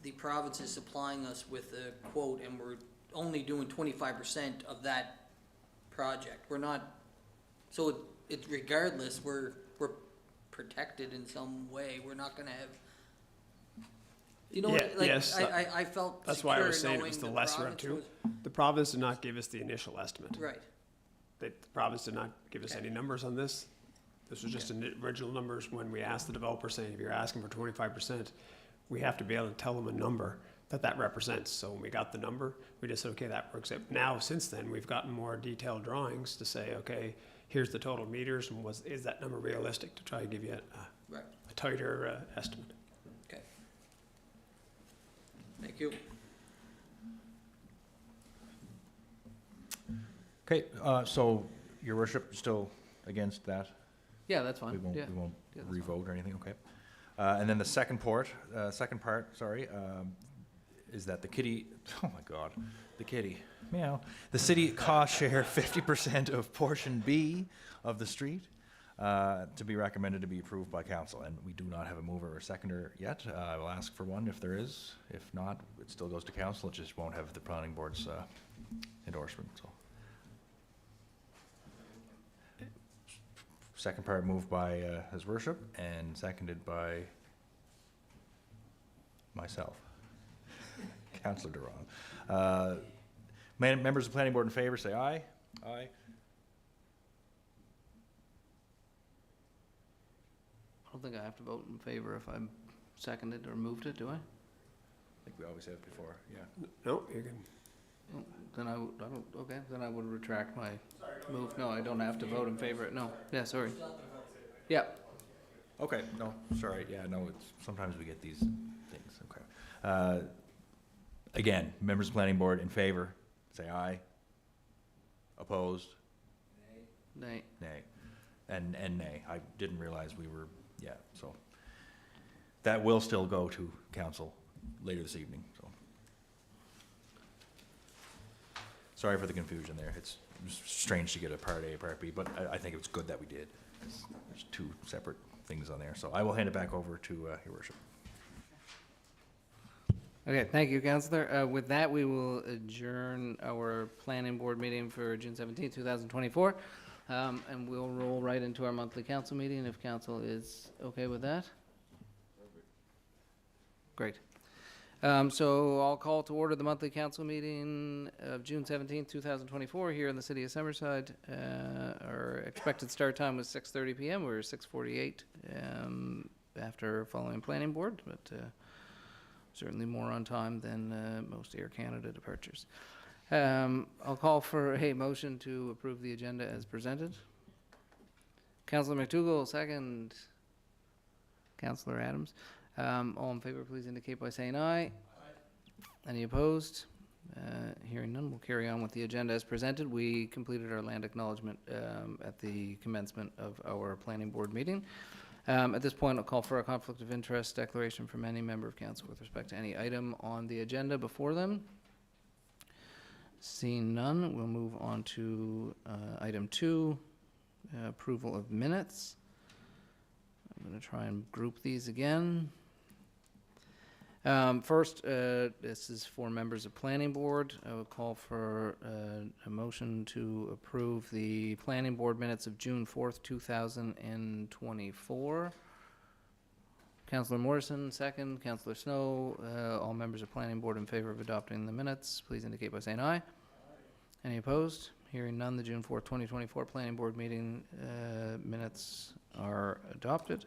the province is supplying us with a quote and we're only doing 25% of that project. We're not, so it regardless, we're protected in some way. We're not gonna have, you know, Yeah, what, like, yes, I felt That's why I was secure saying it knowing was the the lesser of province two. was. The province did not give us the initial estimate. Right, The province did not give us Okay. any numbers on this. This was just original numbers when we asked the developer saying, if you're asking for 25%, we have to be able to tell them a number that represents. So when we got the number, we just said, okay, that works. Now, since then, we've gotten more detailed drawings to say, okay, here's the total meters, and is that number realistic, to try to give you right, a tighter estimate. okay. Thank you. Okay, so, your worship, still against that? Yeah, that's fine. We won't, Yeah. we won't Yeah, that's revote or anything, okay. And then the second part, is that the kitty, oh my God, the kitty, meow. The city cost share 50% of portion B of the street, to be recommended to be approved by council. And we do not have a mover or seconder yet. I will ask for one if there is. If not, it still goes to council. It just won't have the planning board's endorsement, so. Second part moved by His Worship and seconded by myself, Councillor Duran. Members of the planning board in favor, say aye. Aye. I don't think I have to vote in favor if I'm seconded or moved it, do I? Like we always have before, yeah. No, you can, Oh, then I don't, okay, then I would retract my move. No, I don't have to vote in favor. No, yeah, sorry. Yeah, Okay, no, sorry, yeah, no, it's, sometimes we get these things, okay. Again, members of the planning board in favor, say aye. Opposed? nay. Nay. And nay. I didn't realize we were, yeah, so. That will still go to council later this evening, so. Sorry for the confusion there. It's strange to get a part A, part B, but I think it's good that we did. There's two separate things on there, so I will hand it back over to your worship. Okay, thank you, Counselor. With that, we will adjourn our planning board meeting for June 17th, 2024. And we'll roll right into our monthly council meeting if council is okay with that. Great. So I'll call to order the monthly council meeting of June 17th, 2024 here in the city of Summerside. Our expected start time was 6:30 p.m. We're 6:48 after following planning board, but certainly more on time than most Air Canada departures. I'll call for a motion to approve the agenda as presented. Councillor McDougall, second. Councillor Adams. All in favor, please indicate by saying aye. Any opposed? Hearing none, we'll carry on with the agenda as presented. We completed our land acknowledgement at the commencement of our planning board meeting. At this point, I'll call for a conflict of interest declaration from any member of council with respect to any item on the agenda before them. Seeing none, we'll move on to item 2, approval of minutes. I'm going to try and group these again. First, this is for members of planning board. I will call for a motion to approve the planning board minutes of June 4th, 2024. Councillor Morrison, second. Councillor Snow, all members of planning board in favor of adopting the minutes, please indicate by saying aye. Any opposed? Hearing none, the June 4th, 2024 planning board meeting minutes are adopted.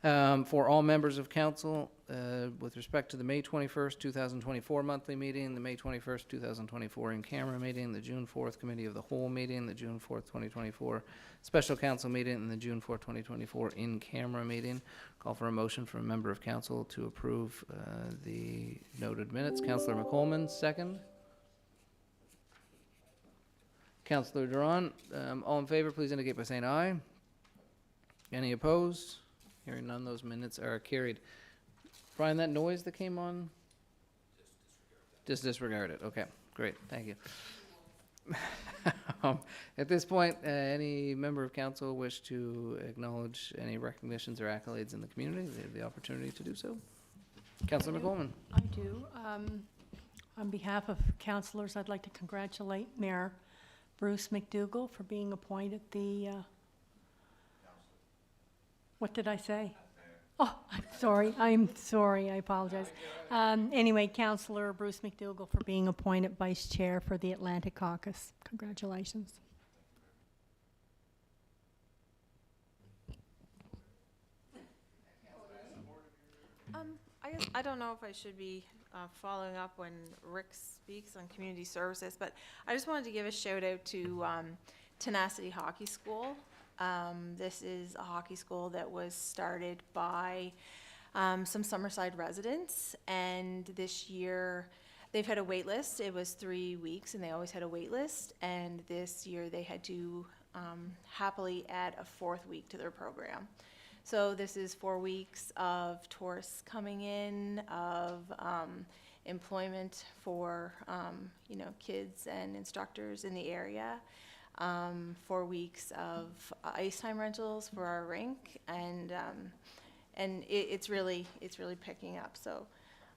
For all members of council, with respect to the May 21st, 2024 monthly meeting, the May 21st, 2024 in-camera meeting, the June 4th committee of the whole meeting, the June 4th, 2024 special council meeting, and the June 4th, 2024 in-camera meeting. Call for a motion from a member of council to approve the noted minutes. Councillor McColman, second. Councillor Duran, all in favor, please indicate by saying aye. Any opposed? Hearing none, those minutes are carried. Brian, that noise that came on? Just disregard it. Okay, great, thank you. At this point, any member of council wish to acknowledge any recognitions or accolades in the community? They have the opportunity to do so. Councilor McGolman. I do. On behalf of councillors, I'd like to congratulate Mayor Bruce McDougall for being appointed the, what did I say? Oh, I'm sorry, I apologize. Anyway, Councillor Bruce McDougall for being appointed Vice Chair for the Atlantic Caucus. Congratulations. I don't know if I should be following up when Rick speaks on community services, but I just wanted to give a shout out to Tenacity Hockey School. This is a hockey school that was started by some Summerside residents, and this year they've had a wait list. It was 3 weeks, and they always had a wait list, and this year they had to happily add a 4th week to their program. So this is 4 weeks of tourists coming in, of employment for kids and instructors in the area, 4 weeks of ice time rentals for our rink, and it's really picking up. So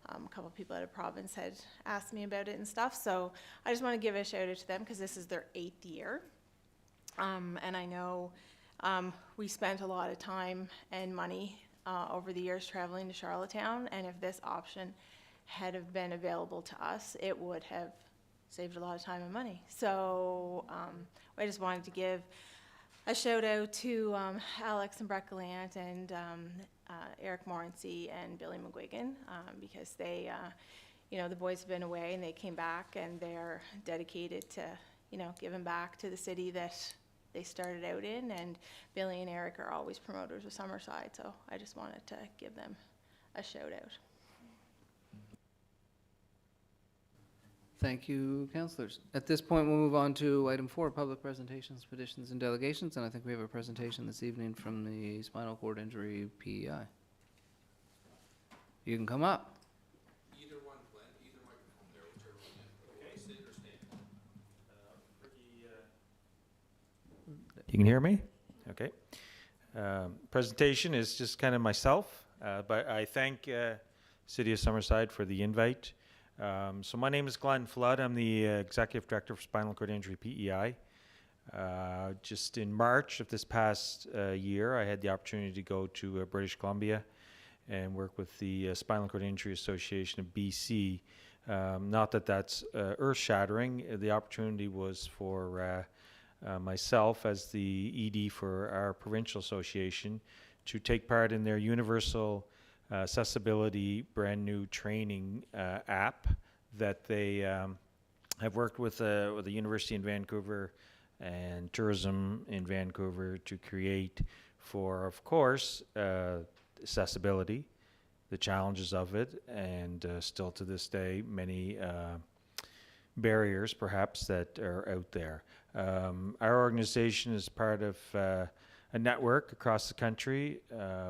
a couple of people at a province had asked me about it and stuff. So I just want to give a shout out to them because this is their 8th year, and I know. We spent a lot of time and money over the years traveling to Charlottetown, and if this option had have been available to us, it would have saved a lot of time and money. So I just wanted to give a shout out to Alex and Brett Gallant and Eric Morency and Billy McGuigan because they, the boys have been away and they came back and they're dedicated to, giving back to the city that they started out in, and Billy and Eric are always promoters of Summerside, so I just wanted to give them a shout out. Thank you, councillors. At this point, we'll move on to item 4, public presentations, petitions, and delegations, and I think we have a presentation this evening from the Spinal Cord Injury PEI. You can come up. Either one, Glenn, either microphone there, whichever one you want. Okay, sit or stand. You can hear me? Okay. Presentation is just kind of myself, but I thank City of Summerside for the invite. So my name is Glenn Flood. I'm the Executive Director for Spinal Cord Injury PEI. Just in March of this past year, I had the opportunity to go to British Columbia and work with the Spinal Cord Injury Association of BC. Not that that's earth-shattering. The opportunity was for myself as the ED for our provincial association to take part in their universal accessibility brand new training app that they have worked with the University in Vancouver and tourism in Vancouver to create for, of course, accessibility, the challenges of it, and still to this day many barriers perhaps that are out there. Our organization is part of a network across the country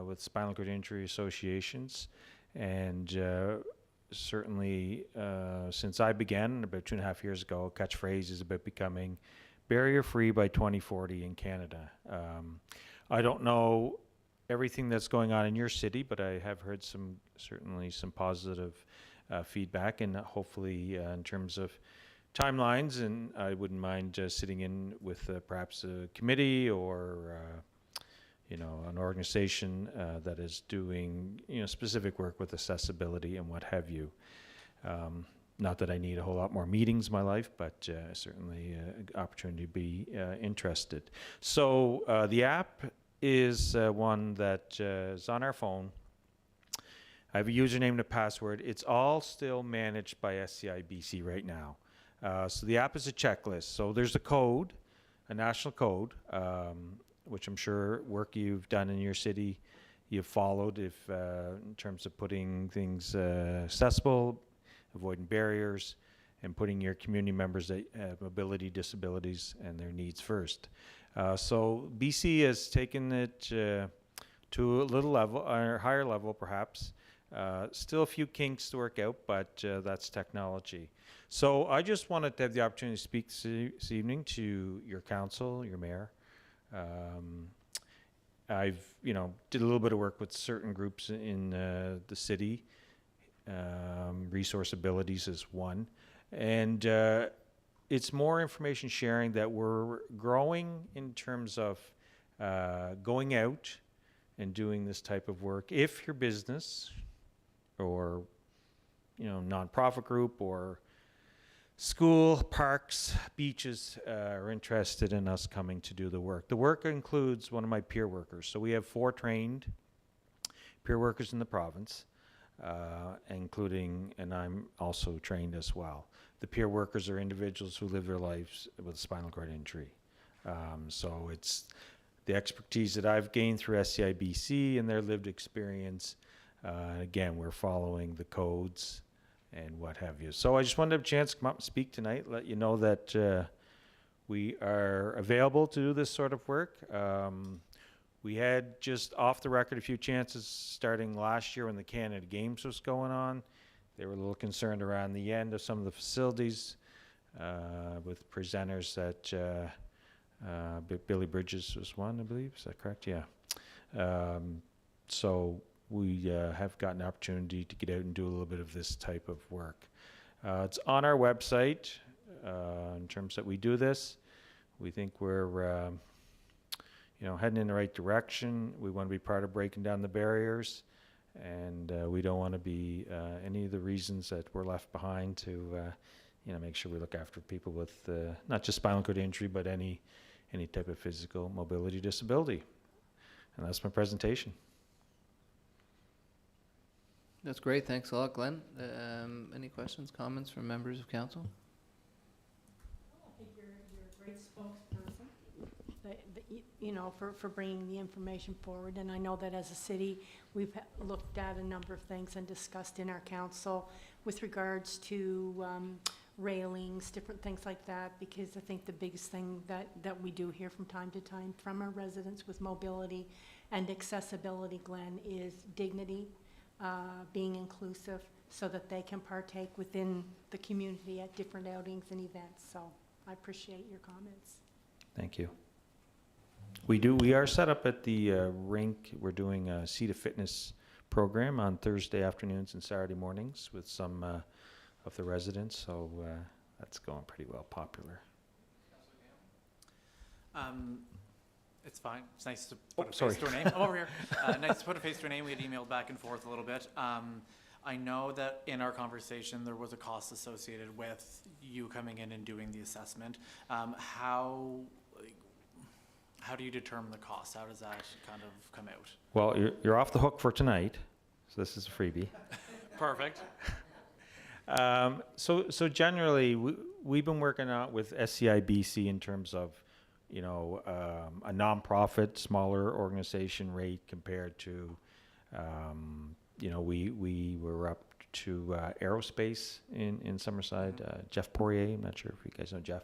with spinal cord injury associations, and certainly since I began about 2.5 years ago, a catchphrase is about becoming barrier-free by 2040 in Canada. I don't know everything that's going on in your city, but I have heard certainly some positive feedback, and hopefully in terms of timelines, and I wouldn't mind sitting in with perhaps a committee or an organization that is doing specific work with accessibility and what have you. Not that I need a whole lot more meetings in my life, but certainly an opportunity to be interested. So the app is one that is on our phone. I have a username and a password. It's all still managed by SCI BC right now. So the app is a checklist. So there's a code, a national code, which I'm sure work you've done in your city, you've followed if in terms of putting things accessible, avoiding barriers, and putting your community members that have mobility disabilities and their needs first. So BC has taken it to a little level, or higher level perhaps. Still a few kinks to work out, but that's technology. So I just wanted to have the opportunity to speak this evening to your council, your mayor. I've, did a little bit of work with certain groups in the city resource abilities is one. And it's more information sharing that we're growing in terms of going out and doing this type of work. If your business or, nonprofit group or school, parks, beaches are interested in us coming to do the work. The work includes one of my peer workers. So we have 4 trained peer workers in the province, including, and I'm also trained as well. The peer workers are individuals who live their lives with a spinal cord injury. So it's the expertise that I've gained through SCIBC and their lived experience. Again, we're following the codes and what have you. So I just wanted to have a chance to come up and speak tonight, let you know that we are available to do this sort of work. We had just off the record a few chances starting last year when the Canada Games was going on. They were a little concerned around the end of some of the facilities with presenters that Billy Bridges was one, I believe. Is that correct? Yeah. So we have gotten an opportunity to get out and do a little bit of this type of work. It's on our website in terms that we do this. We think we're heading in the right direction. We want to be part of breaking down the barriers, and we don't want to be any of the reasons that we're left behind to make sure we look after people with not just spinal cord injury, but any type of physical mobility disability. And that's my presentation. That's great. Thanks a lot, Glenn. Any questions, comments from members of council? I think you're a great spokesperson, for bringing the information forward. And I know that as a city, we've looked at a number of things and discussed in our council with regards to railings, different things like that, because I think the biggest thing that we do hear from time to time from our residents with mobility and accessibility, Glenn, is dignity, being inclusive so that they can partake within the community at different outings and events. So I appreciate your comments. Thank you. We are set up at the rink. We're doing a Sea to Fitness program on Thursday afternoons and Saturday mornings with some of the residents, so that's going pretty well popular. It's fine. It's nice to put a face to a name. I'm over here. Nice to put a face to a name. We had emailed back and forth a little bit. I know that in our conversation there was a cost associated with you coming in and doing the assessment. How do you determine the cost? How does that kind of come out? Well, you're off the hook for tonight, so this is a freebie. Perfect. So generally, we've been working out with SCIBC in terms of, a nonprofit, smaller organization rate compared to, we were up to aerospace in Summerside. Jeff Poirier, I'm not sure if you guys know Jeff.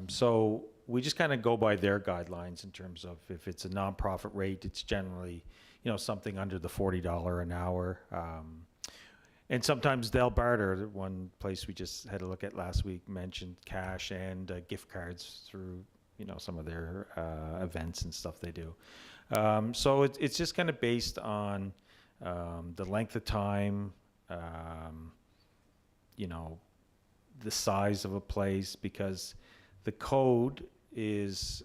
So we just kind of go by their guidelines in terms of if it's a nonprofit rate, it's generally, something under the $40 an hour. And sometimes they'll barter. One place we just had a look at last week mentioned cash and gift cards through, some of their events and stuff they do. So it's just kind of based on the length of time, the size of a place, because the code is,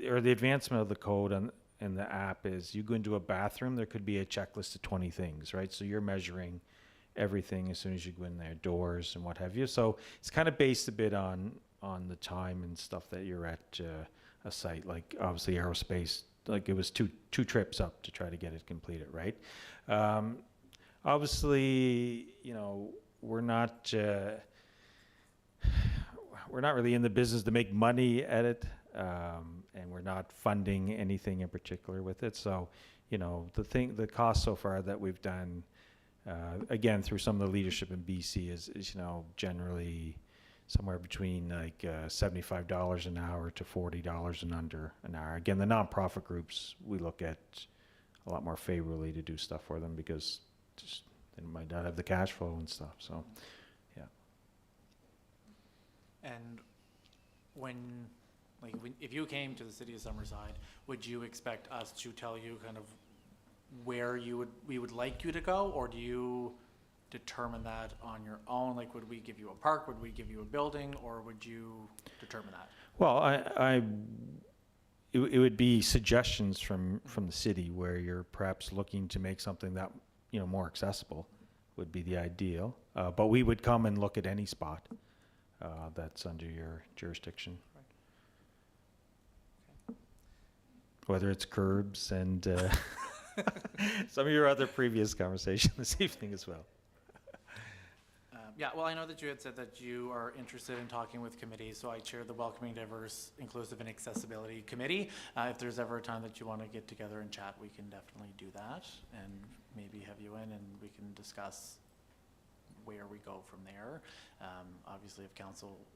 or the advancement of the code and the app is, you go into a bathroom, there could be a checklist of 20 things, right? So you're measuring everything as soon as you go in there, doors and what have you. So it's kind of based a bit on the time and stuff that you're at a site. Like obviously aerospace, like it was two trips up to try to get it completed, right? Obviously, we're not really in the business to make money at it, and we're not funding anything in particular with it. So, the cost so far that we've done, again, through some of the leadership in BC is generally somewhere between like $75 an hour to $40 and under an hour. Again, the nonprofit groups, we look at a lot more favorably to do stuff for them because just they might not have the cash flow and stuff. So, yeah. And if you came to the city of Summerside, would you expect us to tell you kind of where we would like you to go, or do you determine that on your own? Like, would we give you a park, would we give you a building, or would you determine that? Well, it would be suggestions from the city where you're perhaps looking to make something that, more accessible would be the ideal. But we would come and look at any spot that's under your jurisdiction. Whether it's curbs and some of your other previous conversation this evening as well. Yeah, well, I know that you had said that you are interested in talking with committees, so I chair the Welcoming, Diverse, Inclusive, and Accessibility Committee. If there's ever a time that you want to get together and chat, we can definitely do that, and maybe have you in, and we can discuss where we go from there. Obviously,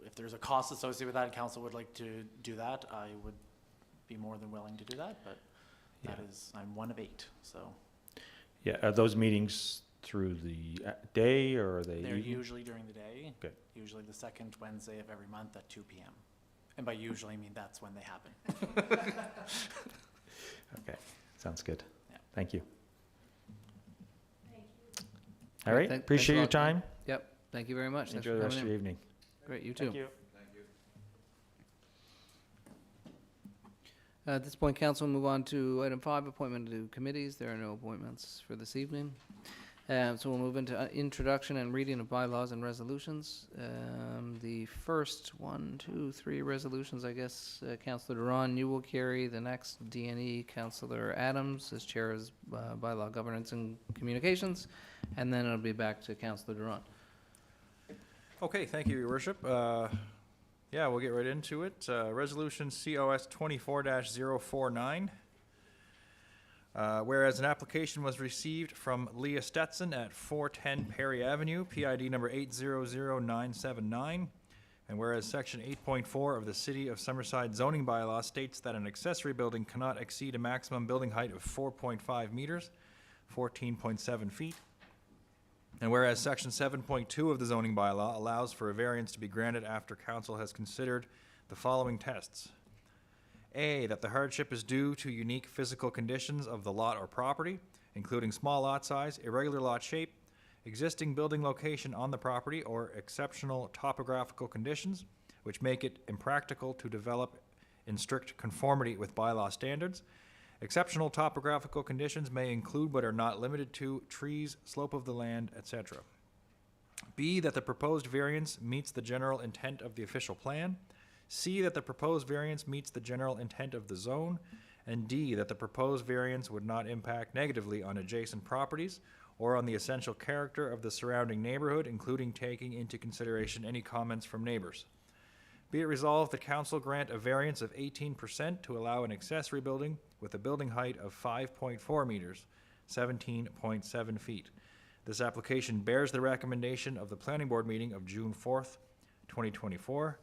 if there's a cost associated with that, and council would like to do that, I would be more than willing to do that, but I'm one of 8, so. Yeah, are those meetings through the day, or are they? They're usually during the day. Good. Usually the second Wednesday of every month at 2 p.m. And by usually, I mean that's when they happen. Okay, sounds good. Yeah. Thank you. All right, Thanks appreciate a your lot, Ken. time. Yep, thank you very much. Thanks Enjoy for the rest coming of your in. evening. Great, you too. Thank you. At this point, council will move on to item 5, appointment to committees. There are no appointments for this evening. So we'll move into introduction and reading of bylaws and resolutions. The first 1, 2, 3 resolutions, I guess, Councillor Duran, you will carry. The next, D&E, Councillor Adams, as chair of Bylaw, Governance and Communications. And then it'll be back to Councillor Duran. Okay, thank you, Your Worship. Yeah, we'll get right into it. Resolution COS 24-049. Whereas an application was received from Leah Stetson at 410 Perry Avenue, PID number 800979, and whereas section 8.4 of the City of Summerside zoning bylaw states that an accessory building cannot exceed a maximum building height of 4.5 meters, 14.7 feet, and whereas section 7.2 of the zoning bylaw allows for a variance to be granted after council has considered the following tests. A, that the hardship is due to unique physical conditions of the lot or property, including small lot size, irregular lot shape, existing building location on the property, or exceptional topographical conditions, which make it impractical to develop in strict conformity with bylaw standards. Exceptional topographical conditions may include but are not limited to trees, slope of the land, etc. B, that the proposed variance meets the general intent of the official plan. C, that the proposed variance meets the general intent of the zone. And D, that the proposed variance would not impact negatively on adjacent properties or on the essential character of the surrounding neighborhood, including taking into consideration any comments from neighbors. Be it resolved, the council grant a variance of 18% to allow an accessory building with a building height of 5.4 meters, 17.7 feet. This application bears the recommendation of the Planning Board meeting of June 4th, 2024.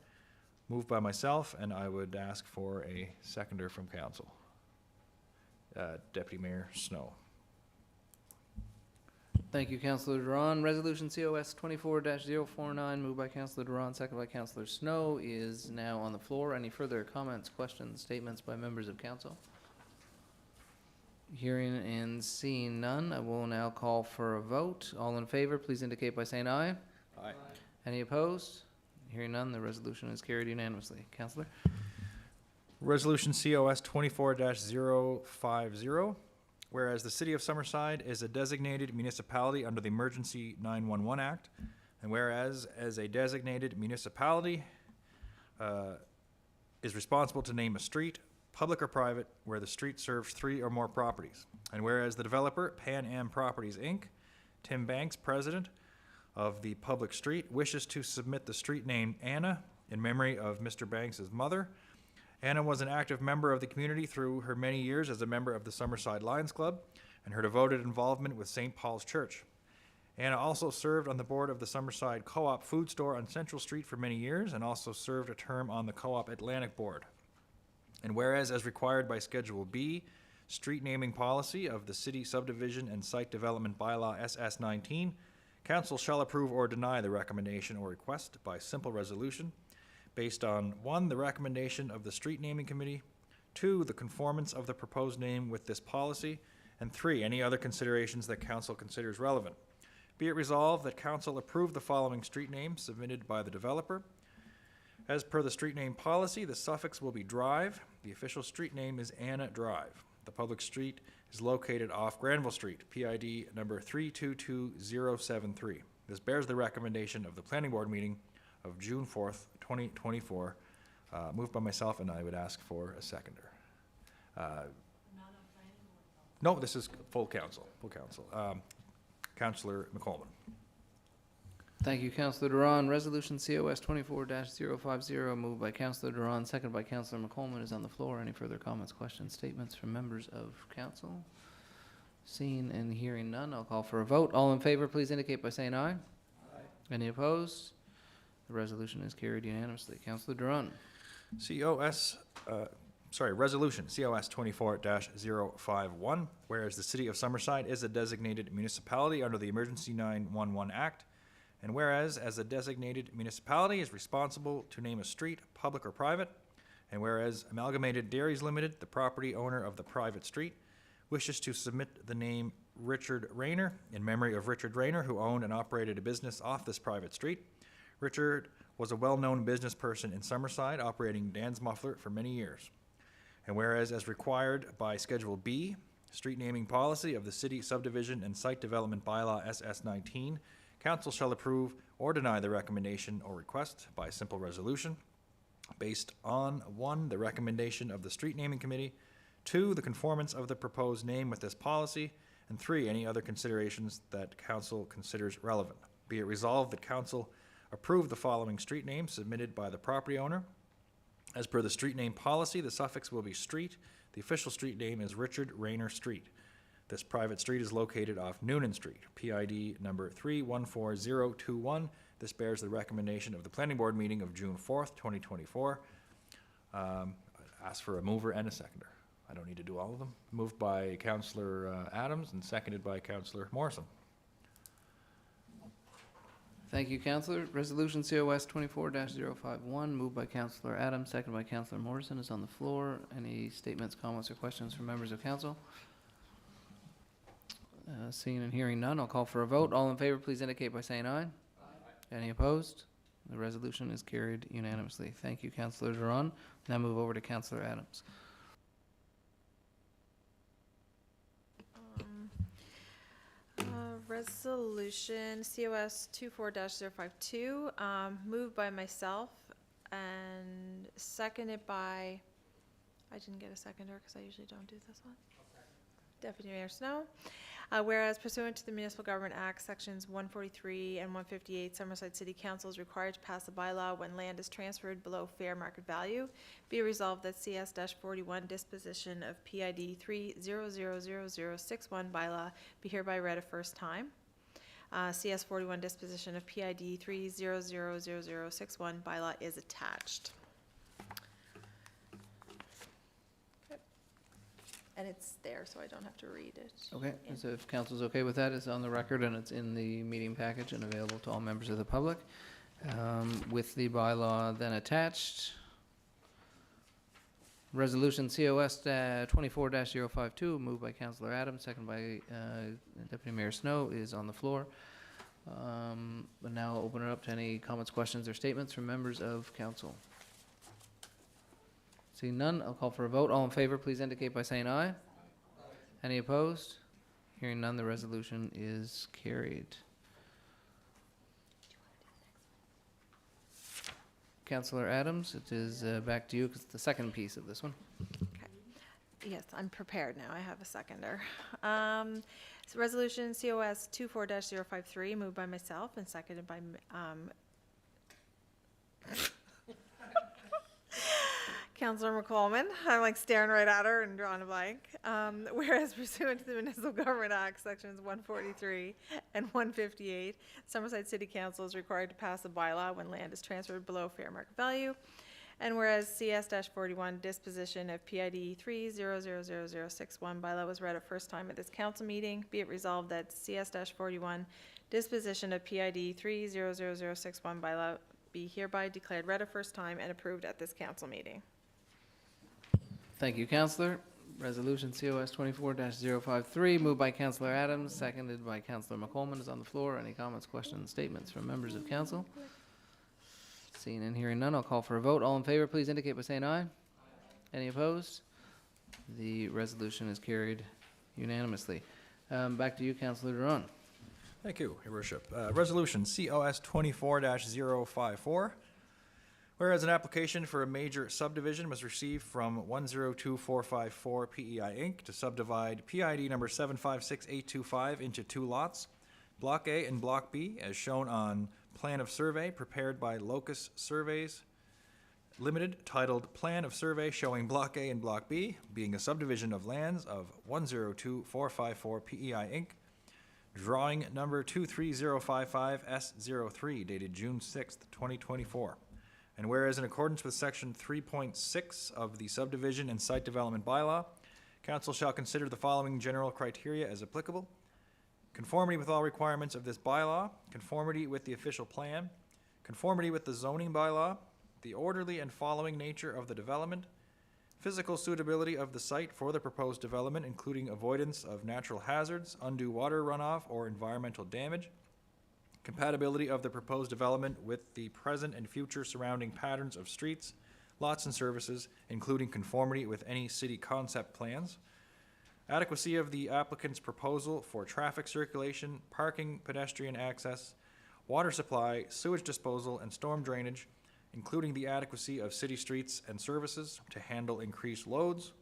Moved by myself, and I would ask for a seconder from council. Deputy Mayor Snow. Thank you, Councillor Duran. Resolution COS 24-049, moved by Councillor Duran, second by Councillor Snow, is now on the floor. Any further comments, questions, statements by members of council? Hearing and seeing none, I will now call for a vote. All in favor, please indicate by saying aye. Aye. Any opposed? Hearing none, the resolution is carried unanimously. Councillor? Resolution COS 24-050. Whereas the City of Summerside is a designated municipality under the Emergency 911 Act, and whereas as a designated municipality is responsible to name a street, public or private, where the street serves 3 or more properties. And whereas the developer, Pan Am Properties, Inc., Tim Banks, president of the public street, wishes to submit the street name Anna in memory of Mr. Banks' mother. Anna was an active member of the community through her many years as a member of the Summerside Lions Club and her devoted involvement with St. Paul's Church. Anna also served on the board of the Summerside Co-op food store on Central Street for many years and also served a term on the Co-op Atlantic board. And whereas as required by Schedule B, street naming policy of the City Subdivision and Site Development Bylaw SS-19, Council shall approve or deny the recommendation or request by simple resolution based on 1, the recommendation of the Street Naming Committee, 2, the conformance of the proposed name with this policy, and 3, any other considerations that Council considers relevant. Be it resolved that council approve the following street names submitted by the developer. As per the street name policy, the suffix will be Drive. The official street name is Anna Drive. The public street is located off Granville Street, PID number 322073. This bears the recommendation of the planning board meeting of June 4th, 2024. Moved by myself, and I would ask for a seconder. No, this is full council, Councillor McColman. Thank you, Councillor Duran. Resolution COS 24-050, moved by Councillor Duran, seconded by Councillor McColman, is on the floor. Any further comments, questions, statements from members of council? Seeing and hearing none, I'll call for a vote. All in favor, please indicate by saying aye. Aye. Any opposed? The resolution is carried unanimously. Councillor Duran. Resolution COS 24-051, whereas the city of Summerside is a designated municipality under the Emergency 911 Act, and whereas as a designated municipality is responsible to name a street, public or private, and whereas Amalgamated Dairies Limited, the property owner of the private street, wishes to submit the name Richard Rayner in memory of Richard Rayner, who owned and operated a business off this private street. Richard was a well-known business person in Summerside, operating Dan's Muffler for many years. And whereas as required by Schedule B, street naming policy of the City Subdivision and Site Development Bylaw SS-19, council shall approve or deny the recommendation or request by simple resolution based on 1, the recommendation of the street naming committee, 2, the conformance of the proposed name with this policy, and 3, any other considerations that council considers relevant. Be it resolved that council approve the following street names submitted by the property owner. As per the street name policy, the suffix will be street. The official street name is Richard Rayner Street. This private street is located off Noonan Street, PID number 314021. This bears the recommendation of the planning board meeting of June 4th, 2024. Ask for a mover and a seconder. I don't need to do all of them. Moved by Councillor Adams and seconded by Councillor Morrison. Thank you, Councillor. Resolution COS 24-051, moved by Councillor Adams, seconded by Councillor Morrison, is on the floor. Any statements, comments, or questions from members of council? Seeing and hearing none, I'll call for a vote. All in favor, please indicate by saying aye. Aye. Any opposed? The resolution is carried unanimously. Thank you, Councillor Duran. Now move over to Councillor Adams. Resolution COS 24-052, moved by myself and seconded by, I didn't get a seconder because I usually don't do this one. Deputy Mayor Snow. Whereas pursuant to the Municipal Government Act Sections 143 and 158, Summerside City Council is required to pass a bylaw when land is transferred below fair market value. Be resolved that CS-41 disposition of PID 3000061 bylaw be hereby read a first time. CS-41 disposition of PID 3000061 bylaw is attached. And it's there, so I don't have to read it. Okay, Yeah. so if council's okay with that, it's on the record and it's in the meeting package and available to all members of the public. With the bylaw then attached, resolution COS 24-052, moved by Councillor Adams, seconded by Deputy Mayor Snow, is on the floor. But now I'll open it up to any comments, questions, or statements from members of council. Seeing none, I'll call for a vote. All in favor, please indicate by saying aye. Aye. Any opposed? Hearing none, the resolution is carried. Councillor Adams, it is back to you because it's the second piece of this one. Okay. Yes, I'm prepared now. I have a seconder. So resolution COS 24-053, moved by myself and seconded by Councillor McColman. I'm like staring right at her and drawing a blank. Whereas pursuant to the Municipal Government Act Sections 143 and 158, Summerside City Council is required to pass a bylaw when land is transferred below fair market value. And whereas CS-41 disposition of PID 3000061 bylaw was read a first time at this council meeting, be it resolved that CS-41 disposition of PID 3000061 bylaw be hereby declared read a first time and approved at this council meeting. Thank you, Councillor. Resolution COS 24-053, moved by Councilor Adams, seconded by Councilor McColman, is on the floor. Any comments, questions, statements from members of council? Seeing and hearing none, I'll call for a vote. All in favor, please indicate by saying aye. Any opposed? The resolution is carried unanimously. Back to you, Councilor Duran. Thank you, Your Worship. Resolution COS 24-054. Whereas an application for a major subdivision was received from 102454 PEI Inc. to subdivide PID number 756825 into 2 lots, Block A and Block B, as shown on plan of survey prepared by Locus Surveys Limited, titled Plan of Survey Showing Block A and Block B, being a subdivision of lands of 102454 PEI Inc., drawing number 23055S03, dated June 6th, 2024. And whereas in accordance with section 3.6 of the subdivision and site development bylaw, council shall consider the following general criteria as applicable: conformity with all requirements of this bylaw, conformity with the official plan, conformity with the zoning bylaw, the orderly and following nature of the development, physical suitability of the site for the proposed development, including avoidance of natural hazards, undue water runoff, or environmental damage, compatibility of the proposed development with the present and future surrounding patterns of streets, lots, and services, including conformity with any city concept plans, adequacy of the applicant's proposal for traffic circulation, parking, pedestrian access, water supply, sewage disposal, and storm drainage, including the adequacy of city streets and services to handle increased loads,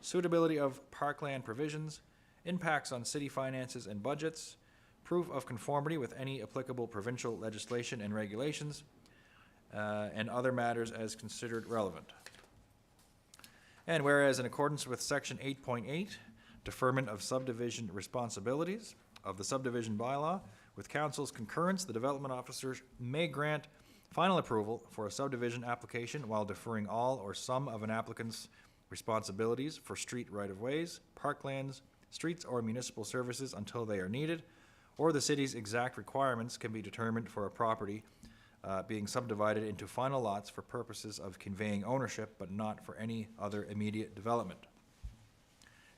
suitability of parkland provisions, impacts on city finances and budgets, proof of conformity with any applicable provincial legislation and regulations, and other matters as considered relevant. And whereas in accordance with section 8.8, deferment of subdivision responsibilities of the subdivision bylaw, with council's concurrence, the development officer may grant final approval for a subdivision application while deferring all or some of an applicant's responsibilities for street right-of-ways, parklands, streets, or municipal services until they are needed, or the city's exact requirements can be determined for a property being subdivided into final lots for purposes of conveying ownership, but not for any other immediate development.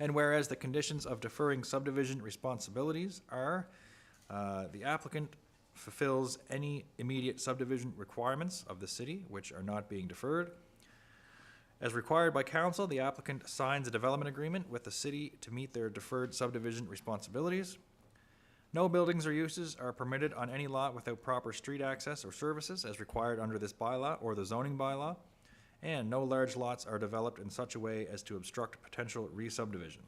And whereas the conditions of deferring subdivision responsibilities are the applicant fulfills any immediate subdivision requirements of the city which are not being deferred. As required by council, the applicant signs a development agreement with the city to meet their deferred subdivision responsibilities. No buildings or uses are permitted on any lot without proper street access or services as required under this bylaw or the zoning bylaw, and no large lots are developed in such a way as to obstruct potential re-subdivision.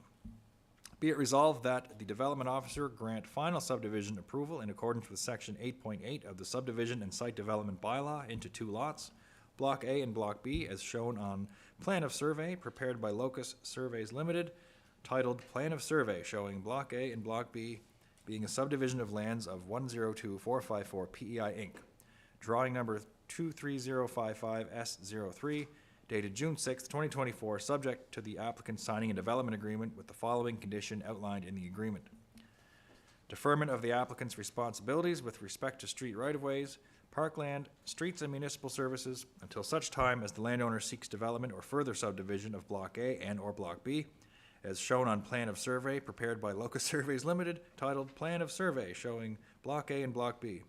Be it resolved that the development officer grant final subdivision approval in accordance with section 8.8 of the subdivision and site development bylaw into 2 lots, Block A and Block B, as shown on plan of survey prepared by Locus Surveys Limited, titled Plan of Survey Showing Block A and Block B, being a subdivision of lands of 102454 PEI Inc., drawing number 23055S03, dated June 6, 2024, subject to the applicant signing a development agreement with the following condition outlined in the agreement: deferment of the applicant's responsibilities with respect to street right-of-ways, parkland, streets, and municipal services until such time as the landowner seeks development or further subdivision of Block A and or Block B, as shown on plan of survey prepared by Locus Surveys Limited, titled Plan of Survey Showing Block A and Block B,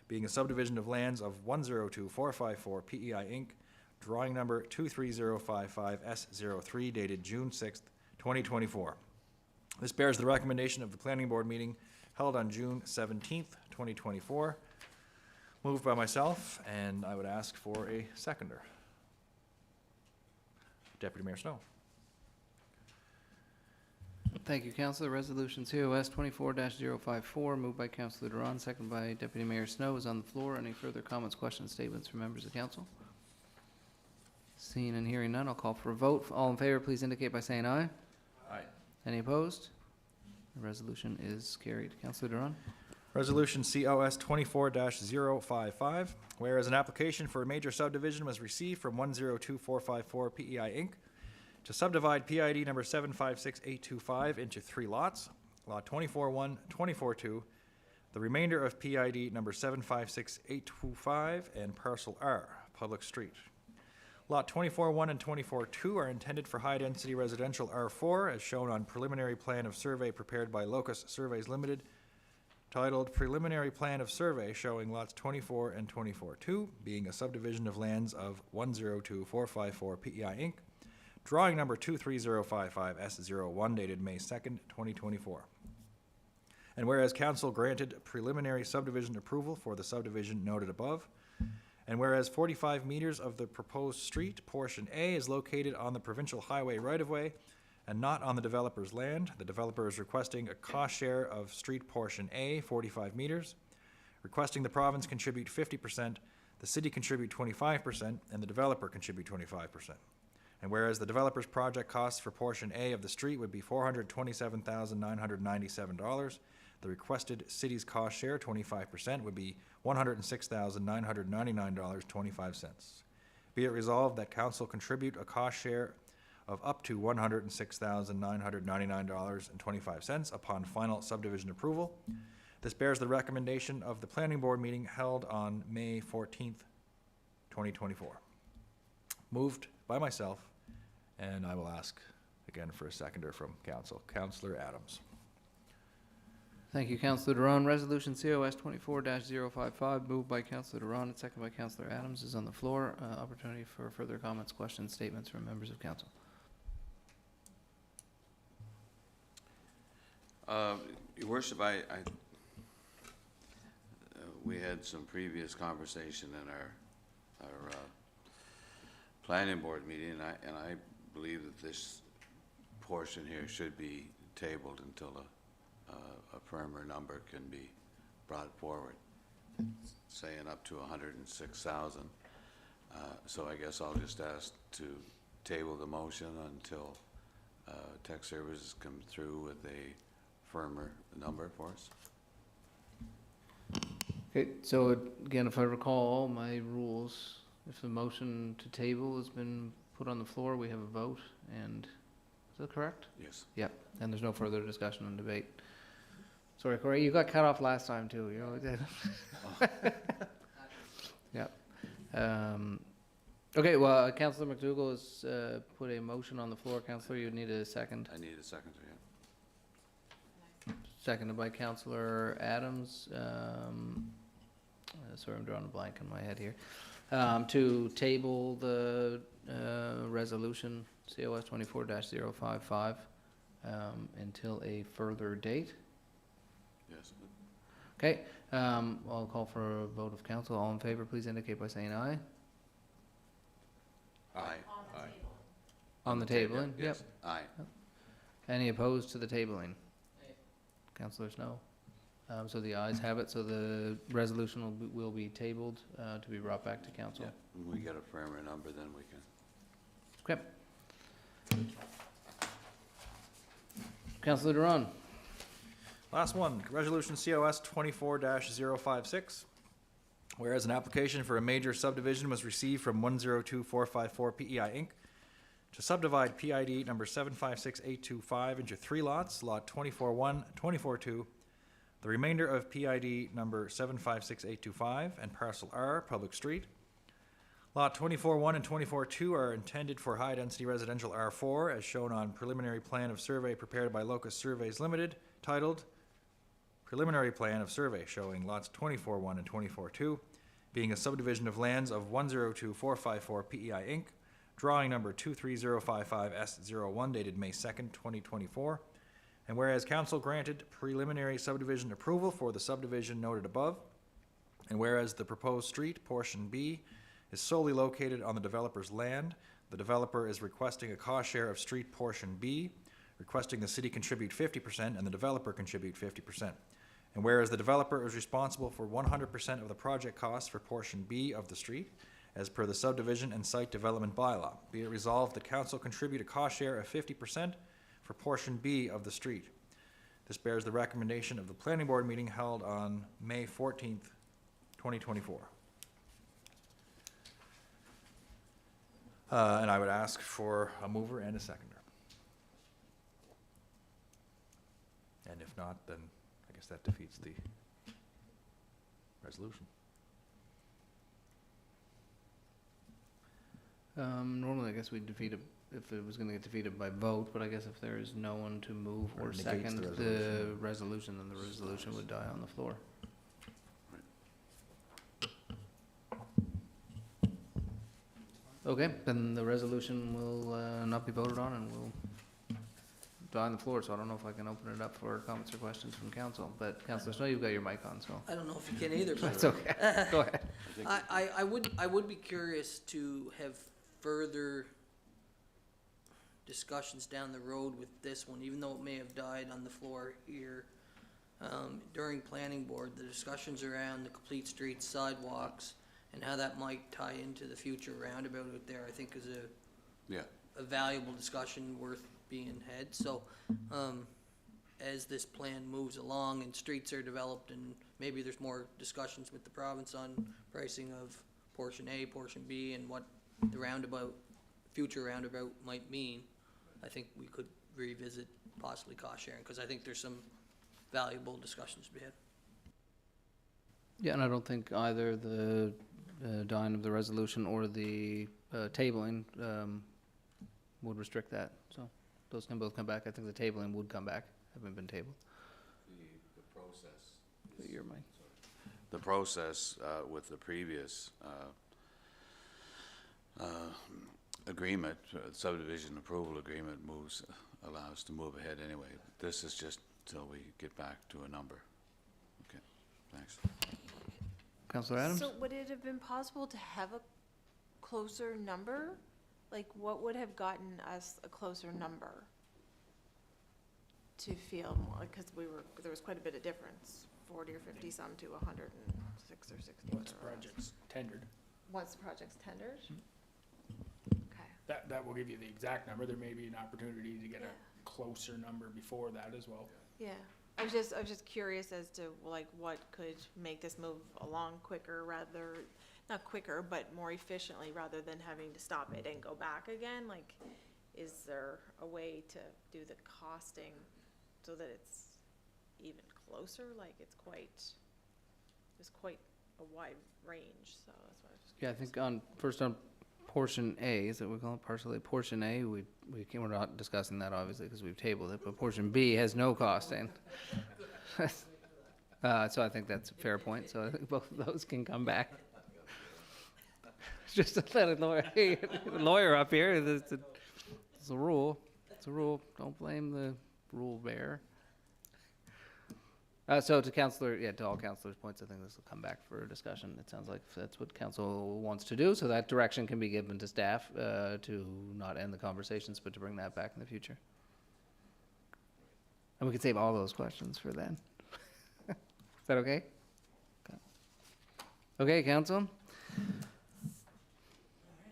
being a subdivision of lands of 102454 PEI Inc., drawing number 23055S03, dated June 6th, 2024. This bears the recommendation of the planning board meeting held on June 17th, 2024. Moved by myself, and I would ask for a seconder. Deputy Mayor Snow. Thank you, Councilor. Resolution COS 24-054, moved by Councilor Duran, seconded by Deputy Mayor Snow, is on the floor. Any further comments, questions, statements from members of council? Seeing and hearing none, I'll call for a vote. All in favor, please indicate by saying aye. Aye. Any opposed? The resolution is carried. Councilor Duran? Resolution COS 24-055, whereas an application for a major subdivision was received from 102454 PEI Inc. to subdivide PID number 756825 into 3 lots, Lot 24-1, 24-2, the remainder of PID number 756825, and Parcel R, Public Street. Lot 24-1 and 24-2 are intended for high-density residential R4, as shown on preliminary plan of survey prepared by Locus Surveys Limited, titled Preliminary Plan of Survey showing lots 24 and 24-2, being a subdivision of lands of 102454 PEI Inc., drawing number 23055S01 dated May 2nd, 2024. And whereas council granted preliminary subdivision approval for the subdivision noted above, and whereas 45 meters of the proposed street, portion A, is located on the provincial highway right-of-way and not on the developer's land, the developer is requesting a cost share of street portion A, 45 meters, requesting the province contribute 50%, the city contribute 25%, and the developer contribute 25%. And whereas the developer's project costs for portion A of the street would be $427,997, the requested city's cost share, 25%, would be $106,999.25. Be it resolved that council contribute a cost share of up to $106,999.25 upon final subdivision approval. This bears the recommendation of the planning board meeting held on May 14th, 2024. Moved by myself, and I will ask again for a seconder from council. Councillor Adams. Thank you, Councillor Duran. Resolution COS 24-055, moved by Councillor Duran and seconded by Councillor Adams, is on the floor. Opportunity for further comments, questions, statements from members of council. Your Worship, we had some previous conversation in our planning board meeting, and I believe that this portion here should be tabled until a firmer number can be brought forward, saying up to 106,000. So I guess I'll just ask to table the motion until tech services come through with a firmer number for us. Okay, so again, if I recall my rules, if the motion to table has been put on the floor, we have a vote, and is that correct? Yes. Yep, and there's no further discussion and debate. Sorry, Corey, you got cut off last time too, you know. Yep. Okay, well, Councillor McDougall has put a motion on the floor. Councillor, you need a second. I need a second, yeah. Seconded by Councillor Adams. Sorry, I'm drawing a blank in my head here. To table the resolution COS 24-055 until a further date. Yes. Okay, I'll call for a vote of council. All in favor, please indicate by saying aye. Aye. On the tabling? Yep. Yes. Aye. Any opposed to the tabling? Councilors, no. So the ayes have it, so the resolution will be tabled to be brought back to council. Yeah. When we get a firmer number, then we can. Okay. Councilor Duran. Last one, resolution COS 24-056. Whereas an application for a major subdivision was received from 102454 PEI Inc. to subdivide PID number 756825 into 3 lots, lot 24-1, 24-2, the remainder of PID number 756825 and parcel R, public street. Lot 24-1 and 24-2 are intended for high-density residential R4, as shown on preliminary plan of survey prepared by Locus Surveys Limited, titled Preliminary Plan of Survey showing lots 24-1 and 24-2, being a subdivision of lands of 102454 PEI Inc., drawing number 23055S01 dated May 2nd, 2024. And whereas council granted preliminary subdivision approval for the subdivision noted above, and whereas the proposed street, portion B, is solely located on the developer's land, the developer is requesting a cost share of street portion B, requesting the city contribute 50% and the developer contribute 50%. And whereas the developer is responsible for 100% of the project costs for portion B of the street, as per the subdivision and site development bylaw, be it resolved that council contribute a cost share of 50% for portion B of the street. This bears the recommendation of the planning board meeting held on May 14th, 2024. And I would ask for a mover and a seconder. And if not, then I guess that defeats the resolution. Normally, I guess we'd defeat it if it was gonna get defeated by vote, but I guess if there is no one to move or Negates second the the resolution, then the resolution would die on the floor. Okay, then the resolution will not be voted on and will die on the floor, so I don't know if I can open it up for comments or questions from council, but Councilor Snow, you've got your mic on, so. I don't know if you can either, but That's okay, go ahead. I would be curious to have further discussions down the road with this one, even though it may have died on the floor here. During planning board, the discussions around the complete streets, sidewalks, and how that might tie into the future roundabout out there, I think is Yeah. a valuable discussion worth being had. So, as this plan moves along and streets are developed and maybe there's more discussions with the province on pricing of portion A, portion B, and what the roundabout, future roundabout might mean, I think we could revisit possibly cost sharing, because I think there's some valuable discussions to be had. Yeah, and I don't think either the dying of the resolution or the tabling would restrict that, so those can both come back. I think the tabling would come back, having been tabled. The process. But you're my- The process with the previous agreement, subdivision approval agreement allows to move ahead anyway. This is just till we get back to a number. Okay, thanks. Councilor Adams? So would it have been possible to have a closer number? Like, what would have gotten us a closer number? To feel more, because there was quite a bit of difference, 40 or 50 some to 106 or 60. Once the whatever it was. project's tendered. Once the project's tendered? Okay. That will give you the exact number. There may be an opportunity to get Yeah. a closer number before that as well. Yeah, I was just curious as to like what could make this move along quicker not quicker, but more efficiently rather than having to stop it and go back again. Like, is there a way to do the costing so that it's even closer? Like, there's quite a wide range, so that's why I was just Yeah, I think on portion A, is that we call it partially, portion A, we're not discussing that obviously because we've tabled it, but portion B has no costing. So I think that's a fair point, so I think both of those can come back. Just to let a lawyer up here, it's a rule, don't blame the rule bearer. So to all councilors' points, I think this will come back for discussion. It sounds like that's what council wants to do, so that direction can be given to staff to not end the conversations, but to bring that back in the future. And we could save all those questions for then. Is that okay? Okay, council.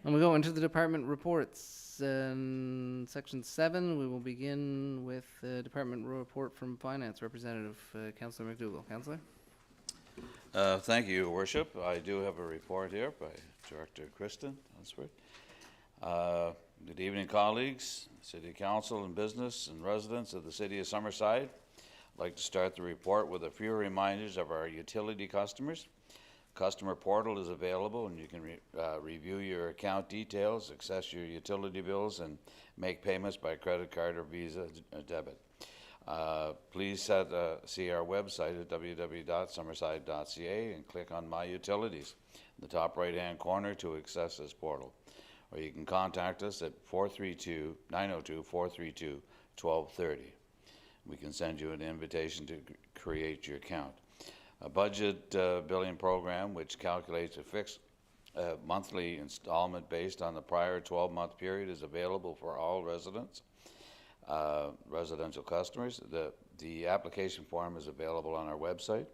And we go into the department reports. Section 7, we will begin with the department report from Finance Representative, Councillor McDougall. Councillor? Thank you, Your Worship. I do have a report here by Director Kristen Hunsford. Good evening, colleagues, City Council and business and residents of the City of Summerside. I'd like to start the report with a few reminders of our utility customers. Customer portal is available and you can review your account details, access your utility bills, and make payments by credit card or Visa debit. Please see our website at www.summerside.ca and click on My Utilities in the top right-hand corner to access this portal. Or you can contact us at 902-432-1230. We can send you an invitation to create your account. A budget billing program which calculates a fixed monthly installment based on the prior 12-month period is available for all residential customers. The application form is available on our website.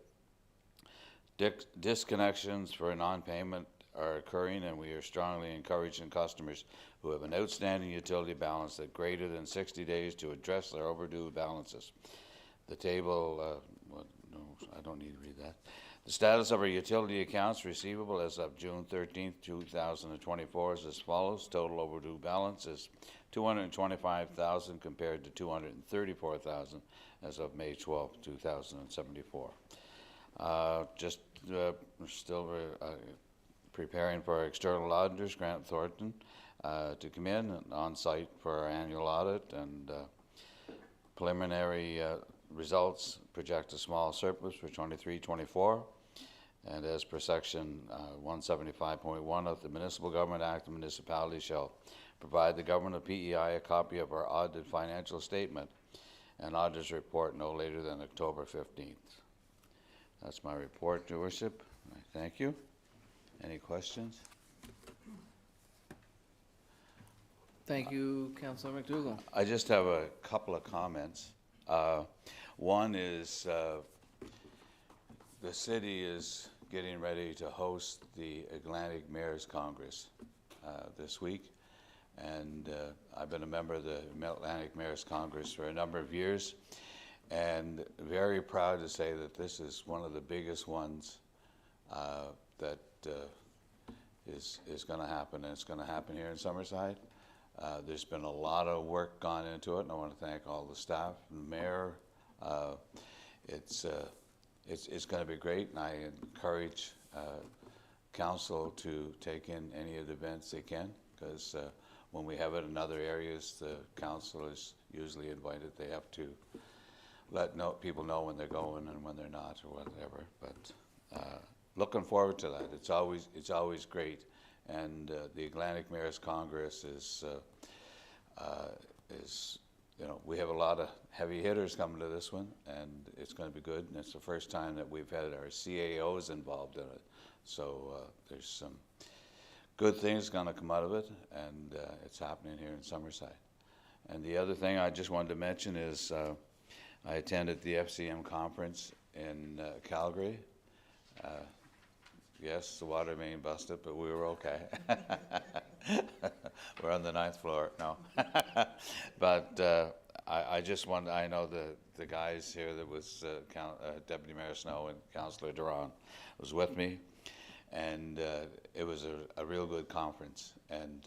Disconnections for non-payment are occurring, and we are strongly encouraging customers who have an outstanding utility balance that greater than 60 days to address their overdue balances. The table, no, I don't need to read that. The status of our utility accounts receivable as of June 13th, 2024 is as follows. Total overdue balance is $225,000 compared to $234,000 as of May 12th, 2074. Still preparing for our external auditors, Grant Thornton, to come in on site for our annual audit, and preliminary results project a small surplus for 23-24. And as per section 175.1 of the Municipal Government Act, the municipality shall provide the government of PEI a copy of our audited financial statement and auditor's report no later than October 15th. That's my report, Your Worship. I thank you. Any questions? Thank you, Councillor McDougall. I just have a couple of comments. One is the city is getting ready to host the Atlantic Mayors Congress this week. And I've been a member of the Atlantic Mayors Congress for a number of years, and very proud to say that this is one of the biggest ones that is going to happen, and it's going to happen here in Summerside. There's been a lot of work gone into it, and I want to thank all the staff and the mayor. It's going to be great, and I encourage council to take in any of the events they can, because when we have it in other areas, the council is usually invited. They have to let people know when they're going and when they're not, or whatever. But looking forward to that. It's always great, and the Atlantic Mayors Congress is we have a lot of heavy hitters coming to this one, and it's going to be good. And it's the first time that we've had our CAOs involved in it, so there's some good things going to come out of it, and it's happening here in Summerside. And the other thing I just wanted to mention is I attended the FCM conference in Calgary. Yes, the water main busted, but we were okay. We're on the 9th floor, no. But I just wanted, I know the guys here that was Deputy Mayor Snow and Councillor Duran was with me, and it was a real good conference. And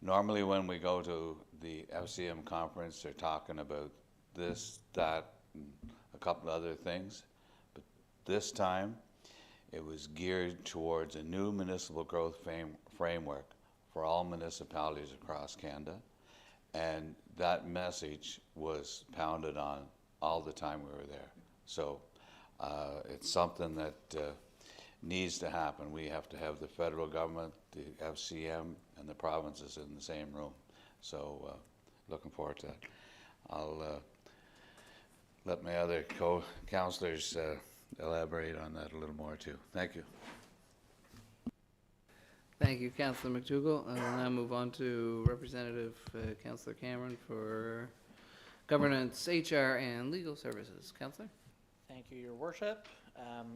normally when we go to the FCM conference, they're talking about this, that, and a couple of other things. But this time, it was geared towards a new municipal growth framework for all municipalities across Canada. And that message was pounded on all the time we were there. So it's something that needs to happen. We have to have the federal government, the FCM, and the provinces in the same room. So looking forward to that. I'll let my other co-councillors elaborate on that a little more too. Thank you. Thank you, Councillor McDougall. I will now move on to Representative Councillor Cameron for Governance, HR, and Legal Services. Councillor? Thank you, Your Worship.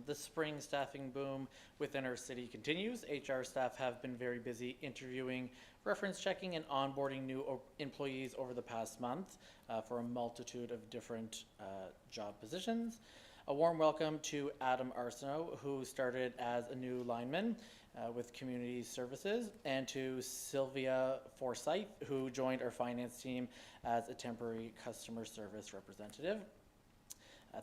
The spring staffing boom within our city continues. HR staff have been very busy interviewing, reference checking, and onboarding new employees over the past month for a multitude of different job positions. A warm welcome to Adam Arsenault, who started as a new lineman with Community Services, and to Sylvia Forsyth, who joined our finance team as a temporary customer service representative.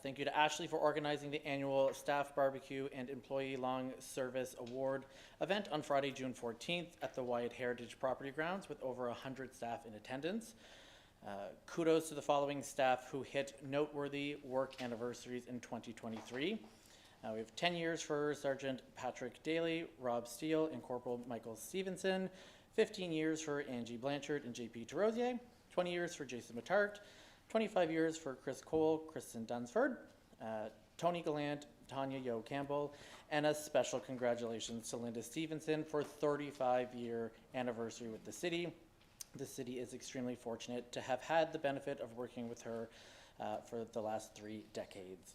Thank you to Ashley for organizing the annual Staff Barbecue and Employee Long Service Award event on Friday, June 14th at the Wyatt Heritage Property Grounds with over 100 staff in attendance. Kudos to the following staff who hit noteworthy work anniversaries in 2023. We have 10 years for Sergeant Patrick Daly, Rob Steele, and Corporal Michael Stevenson, 15 years for Angie Blanchard and JP Terosier, 20 years for Jason Matart, 25 years for Chris Cole, Kristen Dunsford, Tony Gallant, Tanya Yo Campbell, and a special congratulations to Linda Stevenson for 35-year anniversary with the city. The city is extremely fortunate to have had the benefit of working with her for the last 3 decades.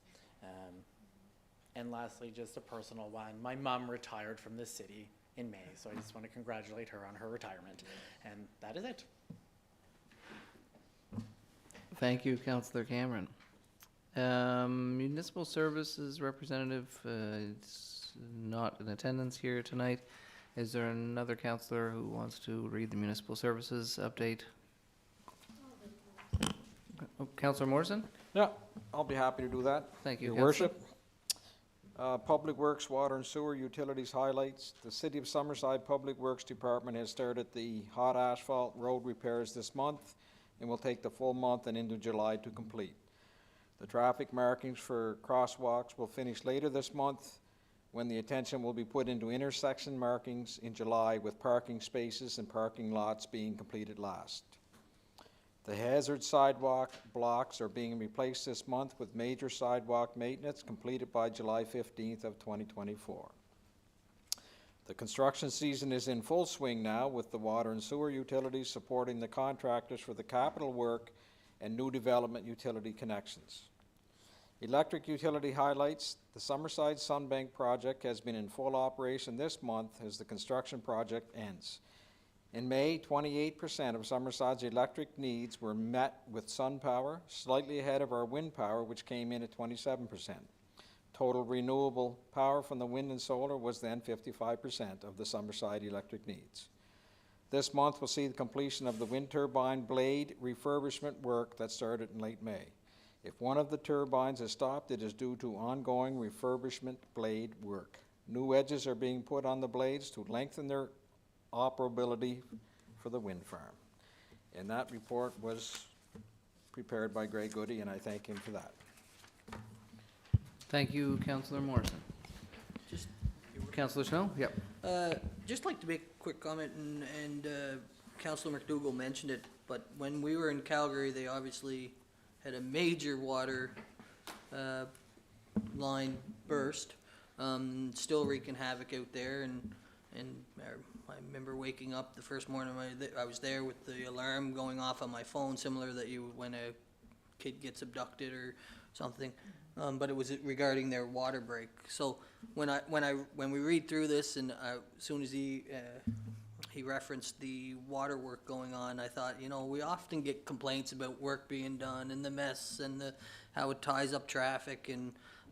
And lastly, just a personal one. My mom retired from this city in May, so I just want to congratulate her on her retirement. And that is it. Thank you, Councillor Cameron. Municipal Services Representative is not in attendance here tonight. Is there another councillor who wants to read the Municipal Services update? Oh, Councillor Morrison? Yeah, I'll be happy to do that. Thank you, Your Councillor. Worship. Public Works, Water and Sewer Utilities highlights. The City of Summerside Public Works Department has started the hot asphalt road repairs this month and will take the full month and into July to complete. The traffic markings for crosswalks will finish later this month, when the attention will be put into intersection markings in July, with parking spaces and parking lots being completed last. The hazard sidewalk blocks are being replaced this month with major sidewalk maintenance completed by July 15th of 2024. The construction season is in full swing now, with the water and sewer utilities supporting the contractors for the capital work and new development utility connections. Electric utility highlights. The Summerside Sunbank project has been in full operation this month as the construction project ends. In May, 28% of Summerside's electric needs were met with sun power, slightly ahead of our wind power, which came in at 27%. Total renewable power from the wind and solar was then 55% of the Summerside electric needs. This month will see the completion of the wind turbine blade refurbishment work that started in late May. If one of the turbines is stopped, it is due to ongoing refurbishment blade work. New edges are being put on the blades to lengthen their operability for the wind farm. And that report was prepared by Greg Goody, and I thank him for that. Thank you, Councillor Morrison. Just, Councillor Snow? Yep. just like to make a quick comment, and Councillor McDougall mentioned it, but when we were in Calgary, they obviously had a major water line burst, still wreaking havoc out there, and I remember waking up the first morning I was there with the alarm going off on my phone, similar that you when a kid gets abducted or something, but it was regarding their water break. So when we read through this, and as soon as he referenced the water work going on, I thought, you know, we often get complaints about work being done and the mess and how it ties up traffic,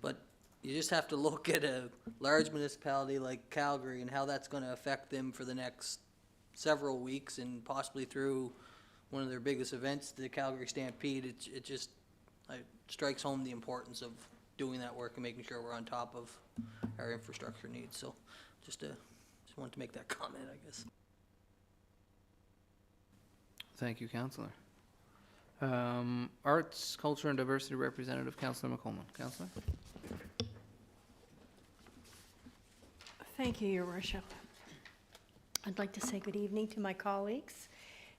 but you just have to look at a large municipality like Calgary and how that's going to affect them for the next several weeks and possibly through one of their biggest events, the Calgary Stampede. It just strikes home the importance of doing that work and making sure we're on top of our infrastructure needs. So just wanted to make that comment, I guess. Thank you, Councillor. Arts, Culture and Diversity Representative, Councillor McColman. Councillor? Thank you, Your Worship. I'd like to say good evening to my colleagues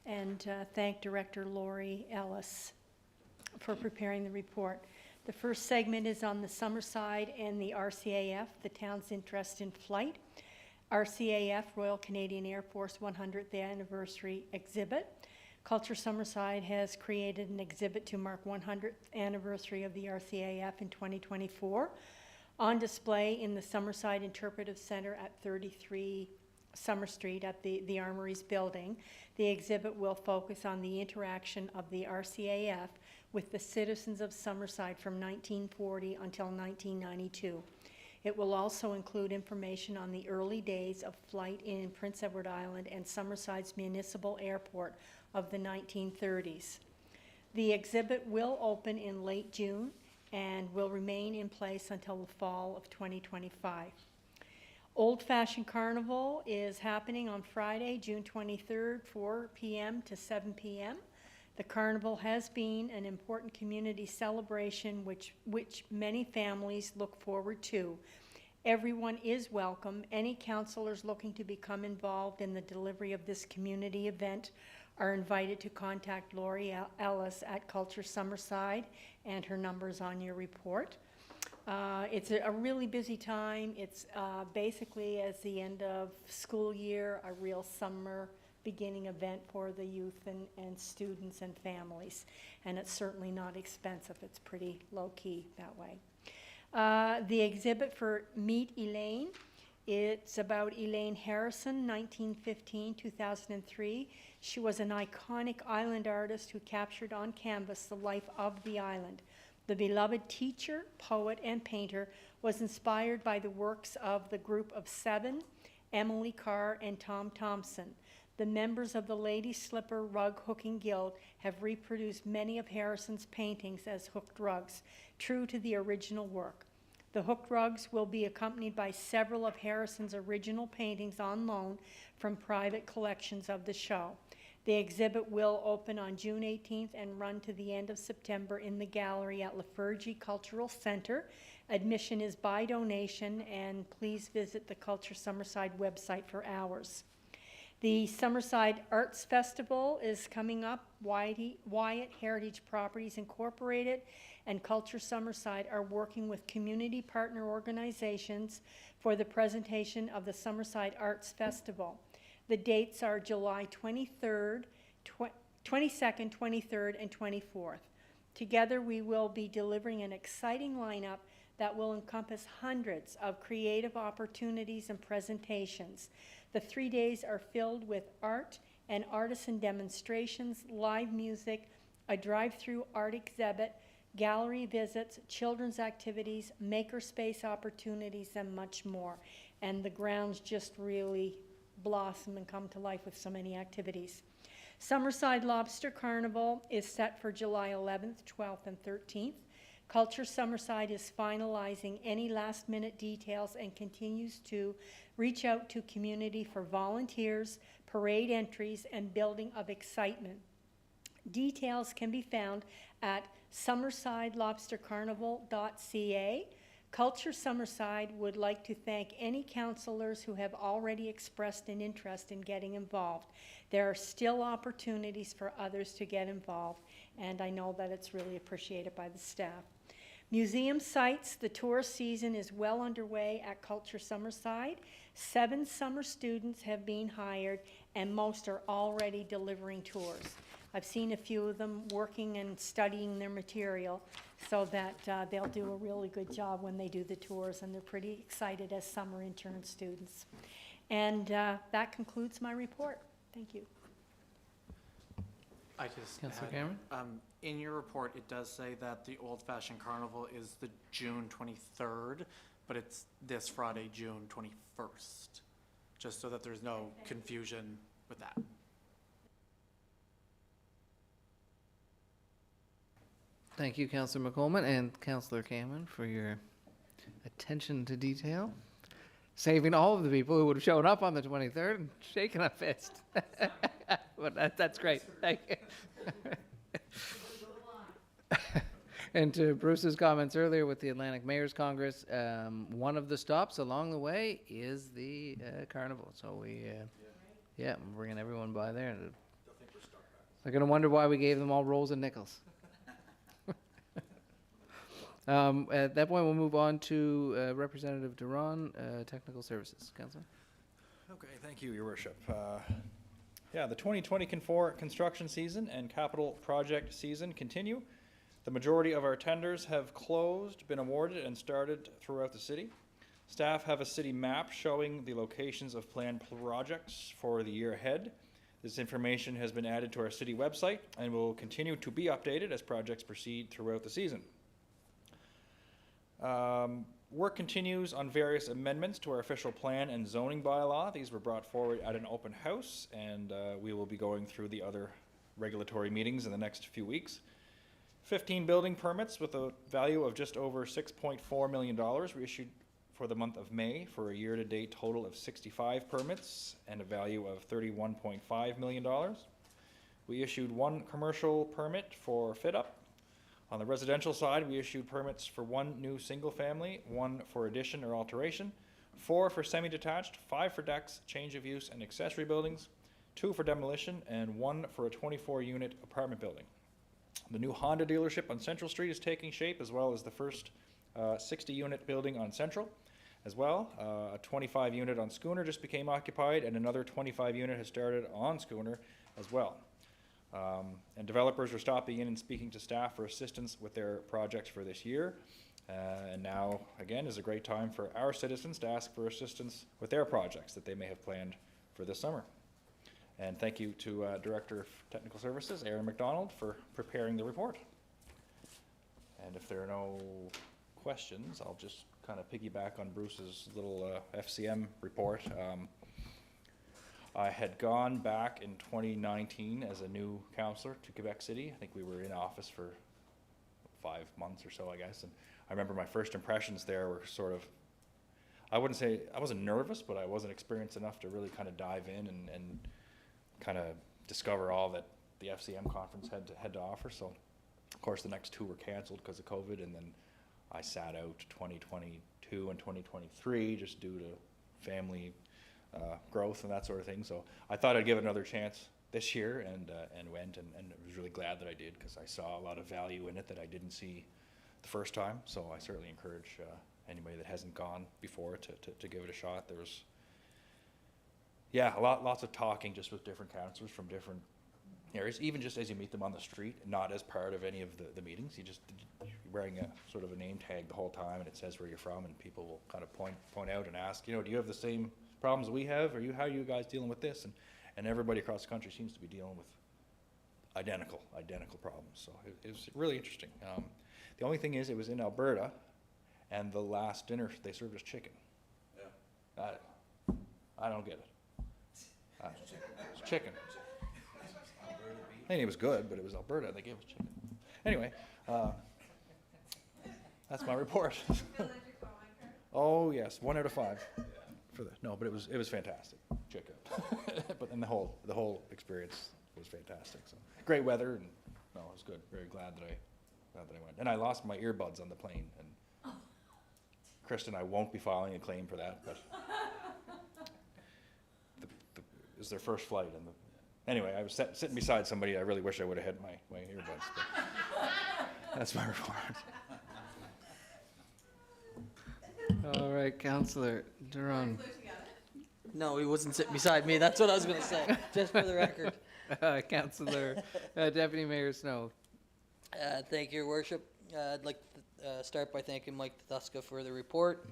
and thank Director Laurie Ellis for preparing the report. The first segment is on the Summerside and the RCAF, the town's interest in flight. RCAF, Royal Canadian Air Force 100th Anniversary Exhibit. Culture Summerside has created an exhibit to mark 100th anniversary of the RCAF in 2024, on display in the Summerside Interpretive Center at 33 Summer Street at the Armories building. The exhibit will focus on the interaction of the RCAF with the citizens of Summerside from 1940 until 1992. It will also include information on the early days of flight in Prince Edward Island and Summerside's municipal airport of the 1930s. The exhibit will open in late June and will remain in place until the fall of 2025. Old Fashioned Carnival is happening on Friday, June 23rd, 4 p.m. to 7 p.m. The carnival has been an important community celebration which many families look forward to. Everyone is welcome. Any councillors looking to become involved in the delivery of this community event are invited to contact Laurie Ellis at Culture Summerside, and her number's on your report. It's a really busy time. It's basically, as the end of school year, a real summer beginning event for the youth and students and families. And it's certainly not expensive. It's pretty low-key that way. The exhibit for Meet Elaine, it's about Elaine Harrison, 1915-2003. She was an iconic island artist who captured on canvas the life of the island. The beloved teacher, poet, and painter was inspired by the works of the group of seven, Emily Carr and Tom Thompson. The members of the Lady Slipper Rug Hooking Guild have reproduced many of Harrison's paintings as hooked rugs, true to the original work. The hook rugs will be accompanied by several of Harrison's original paintings on loan from private collections of the show. The exhibit will open on June 18th and run to the end of September in the gallery at Lafergie Cultural Center. Admission is by donation, and please visit the Culture Summerside website for hours. The Summerside Arts Festival is coming up. Wyatt Heritage Properties Incorporated and Culture Summerside are working with community partner organizations for the presentation of the Summerside Arts Festival. The dates are July 22nd, 23rd, and 24th. Together, we will be delivering an exciting lineup that will encompass hundreds of creative opportunities and presentations. The 3 days are filled with art and artisan demonstrations, live music, a drive-through art exhibit, gallery visits, children's activities, makerspace opportunities, and much more. And the grounds just really blossom and come to life with so many activities. Summerside Lobster Carnival is set for July 11th, 12th, and 13th. Culture Summerside is finalizing any last-minute details and continues to reach out to community for volunteers, parade entries, and building of excitement. Details can be found at summersidelobstercarnival.ca. Culture Summerside would like to thank any councillors who have already expressed an interest in getting involved. There are still opportunities for others to get involved, and I know that it's really appreciated by the staff. Museum sites, the tourist season is well underway at Culture Summerside. 7 summer students have been hired, and most are already delivering tours. I've seen a few of them working and studying their material so that they'll do a really good job when they do the tours, and they're pretty excited as summer intern students. And that concludes my report. Thank you. I just Councillor had, Cameron? in your report, it does say that the Old Fashioned Carnival is the June 23rd, but it's this Friday, June 21st, just so that there's no confusion with that. Thank you, Councillor McColman and Councillor Cameron, for your attention to detail. Saving all of the people who would have shown up on the 23rd and shaking a fist. But that's great. Thank you. And to Bruce's comments earlier with the Atlantic Mayor's Congress, one of the stops along the way is the carnival. So we're bringing everyone by there. And they're going to wonder why we gave them all rolls and nickels. At that point, we'll move on to Representative Duran, Technical Services. Councillor? Okay, thank you, Your Worship. The 2020 construction season and capital project season continue. The majority of our tenders have closed, been awarded, and started throughout the city. Staff have a city map showing the locations of planned projects for the year ahead. This information has been added to our city website and will continue to be updated as projects proceed throughout the season. Work continues on various amendments to our official plan and zoning bylaw. These were brought forward at an open house, and we will be going through the other regulatory meetings in the next few weeks. 15 building permits with a value of just over $6.4 million were issued for the month of May for a year-to-date total of 65 permits and a value of $31.5 million. We issued 1 commercial permit for fit-up. On the residential side, we issued permits for 1 new single family, 1 for addition or alteration, 4 for semi-detached, 5 for decks, change of use and accessory buildings, 2 for demolition, and 1 for a 24-unit apartment building. The new Honda dealership on Central Street is taking shape, as well as the first 60-unit building on Central. As well, a 25-unit on Schooner just became occupied, and another 25-unit has started on Schooner as well. And developers are stopping in and speaking to staff for assistance with their projects for this year. And now, again, is a great time for our citizens to ask for assistance with their projects that they may have planned for this summer. And thank you to Director of Technical Services, Aaron McDonald, for preparing the report. And if there are no questions, I'll just kind of piggyback on Bruce's little FCM report. I had gone back in 2019 as a new councillor to Quebec City. I think we were in office for 5 months or so, I guess. And I remember my first impressions there were sort of, I wouldn't say, I wasn't nervous, but I wasn't experienced enough to really kind of dive in and kind of discover all that the FCM conference had to offer. So, of course, the next two were canceled because of COVID, and then I sat out 2022 and 2023 just due to family growth and that sort of thing. So I thought I'd give it another chance this year, and went, and was really glad that I did, because I saw a lot of value in it that I didn't see the first time. So I certainly encourage anybody that hasn't gone before to give it a shot. There was, lots of talking just with different councillors from different areas, even just as you meet them on the street, not as part of any of the meetings. You're wearing a sort of a name tag the whole time, and it says where you're from, and people will kind of point out and ask, do you have the same problems we have? How are you guys dealing with this? And everybody across the country seems to be dealing with identical problems. So it was really interesting. The only thing is, it was in Alberta, and the last dinner they served us chicken. Yeah. I don't get it. It's chicken. I mean, it was good, but it was Alberta. They gave us chicken. Anyway, that's my report. Oh yes, 1 out of 5. But it was fantastic, chicken. But then the whole experience was fantastic. So great weather, and it was good. Very glad that I went. And I lost my earbuds on the plane, and Kristen, I won't be filing a claim for that, but it was their first flight, and anyway, I was sitting beside somebody I really wish I would have had my earbuds. But that's my report. All right, Councillor Duran. No, he wasn't sitting beside me. That's what I was going to say, just for the record. Councillor Deputy Mayor Snow. Thank you, Your Worship. I'd like to start by thanking Mike Tuska for the report.